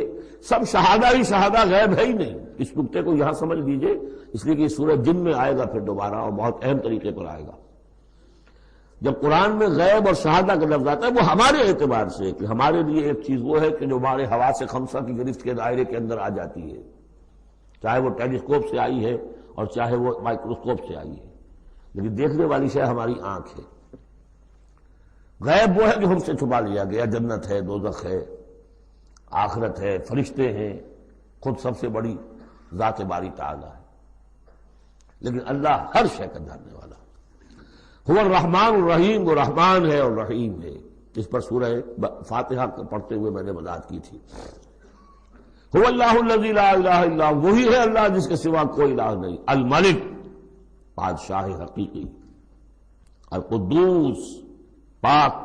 سب شہادہ ہی شہادہ، غیب ہے ہی نہیں، اس نقطے کو یہاں سمجھ لیجئے، اس لیے کہ سورہ جن میں آئے گا پھر دوبارہ، اور بہت اہم طریقے پر آئے گا۔ جب قرآن میں غیب اور شہادہ کا لفظ آتا ہے وہ ہمارے اعتبار سے، کہ ہمارے لیے ایک چیز وہ ہے کہ جو ہمارے حواس خمسہ کی گرفت کے دائرے کے اندر آ جاتی ہے، چاہے وہ ٹیلیسکوپ سے آئی ہے اور چاہے وہ مائکروسکوپ سے آئی ہے، لیکن دیکھنے والی شے ہماری آنکھ ہے۔ غیب وہ ہے جو ہم سے چھپا لیا گیا، جنت ہے، دوزخ ہے، آخرت ہے، فرشتے ہیں، خود سب سے بڑی ذات باری تعالی ہے، لیکن اللہ ہر شے کا جاننے والا ہے۔ هو الرحمن الرحیم، وہ رحمان ہے اور رحیم ہے، اس پر سورہ فاتحہ پڑھتے ہوئے میں نے وضاحت کی تھی۔ هو اللہ الذی لا الہ الا هو، وہی ہے اللہ جس کے سوا کوئی الہ نہیں، الملک بادشاہ حقیقی، القدوس پاک،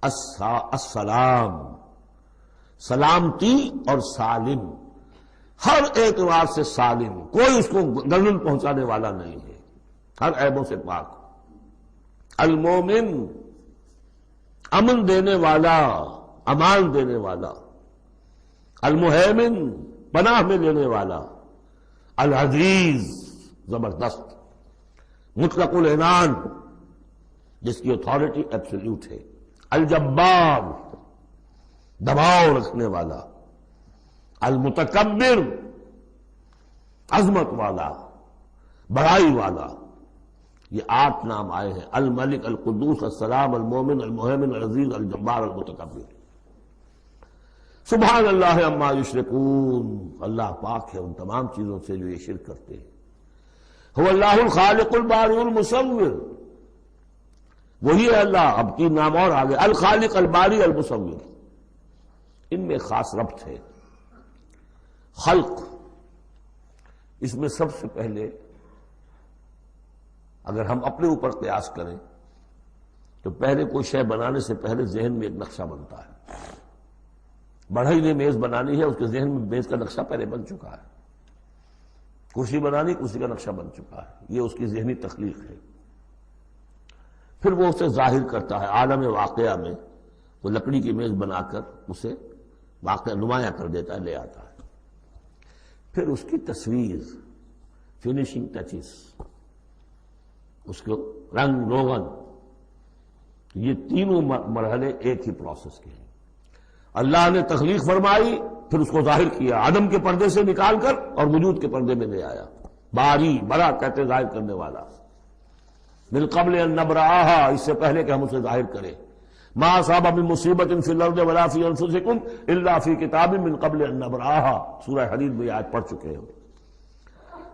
السلام سلامتی اور سالم، ہر اعتبار سے سالم، کوئی اس کو گردن پہنچانے والا نہیں ہے، ہر عیبوں سے پاک، المومن امن دینے والا، امان دینے والا، المہیمن پناہ میں لینے والا، العزیز زبردست، مطلق العنان جس کی اتھارٹی ایبسلیوٹ ہے، الجبار دباؤ رکھنے والا، المتکبر عظمت والا، بڑائی والا، یہ 8 نام آئے ہیں، الملک، القدوس، السلام، المومن، المہیمن، العزیز، الجبار، المتکبر۔ سبحان اللہ عما یشرکون، اللہ پاک ہے ان تمام چیزوں سے جو یہ شرک کرتے ہیں۔ هو اللہ الخالق البارئ المصور، وہی ہے اللہ، اب 3 نام اور آگے، الخالق، الباری، المصور، ان میں خاص ربط ہے۔ خلق، اس میں سب سے پہلے اگر ہم اپنے اوپر قیاس کریں تو پہلے کوئی شے بنانے سے پہلے ذہن میں ایک نقشہ بنتا ہے۔ بڑھئی نے میز بنانی ہے، اس کے ذہن میں میز کا نقشہ پہلے بن چکا ہے، کرسی بنانی، کرسی کا نقشہ بن چکا ہے، یہ اس کی ذہنی تخلیق ہے۔ پھر وہ اسے ظاہر کرتا ہے عالم واقعہ میں، وہ لکڑی کی میز بنا کر اسے واقعہ نمایاں کر دیتا ہے، لے آتا ہے۔ پھر اس کی تصویر، فنیشنگ ٹچز، اس کو رنگ روغن، یہ تینوں مرحلے ایک ہی پروسیس کے ہیں۔ اللہ نے تخلیق فرمائی، پھر اس کو ظاہر کیا، عدم کے پردے سے نکال کر اور وجود کے پردے میں لے آیا۔ باری، بڑا کہتے ظاہر کرنے والا، من قبل ان نبرأہا، اس سے پہلے کہ ہم اسے ظاہر کریں۔ ما اصاب من مصیبت فی الارض ولا فی انفسکم الا فی کتاب من قبل ان نبرأہا، سورہ حدید میں آج پڑھ چکے ہیں۔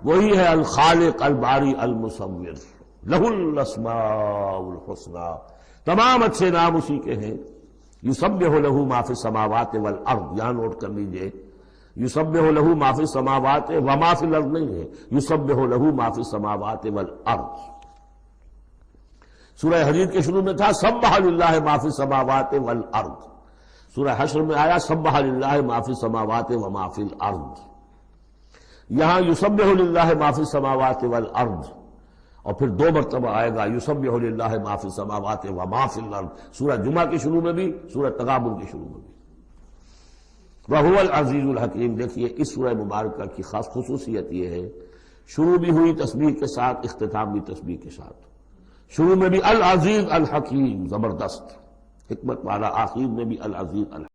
وہی ہے الخالق، الباری، المصور، لہ الاسماء الحسنی، تمام اچھے نام اسی کے ہیں۔ یسبح لہ ما فی السماوات والارض، یہاں نوٹ کر لیجئے، یسبح لہ ما فی السماوات وما فی الارض نہیں ہے، یسبح لہ ما فی السماوات والارض۔ سورہ حدید کے شروع میں تھا سبح للہ ما فی السماوات والارض، سورہ حشر میں آیا سبح للہ ما فی السماوات وما فی الارض۔ یہاں یسبح للہ ما فی السماوات والارض، اور پھر 2 مرتبہ آئے گا یسبح للہ ما فی السماوات وما فی الارض، سورہ جمعہ کے شروع میں بھی، سورہ تغابن کے شروع میں بھی۔ وہو العزیز الحکیم، دیکھیے اس سورہ مبارکہ کی خاص خصوصیت یہ ہے، شروع بھی ہوئی تسبیح کے ساتھ، اختتام بھی تسبیح کے ساتھ، شروع میں بھی العزیز الحکیم زبردست حکمت والا، آخر میں بھی العزیز الحکیم۔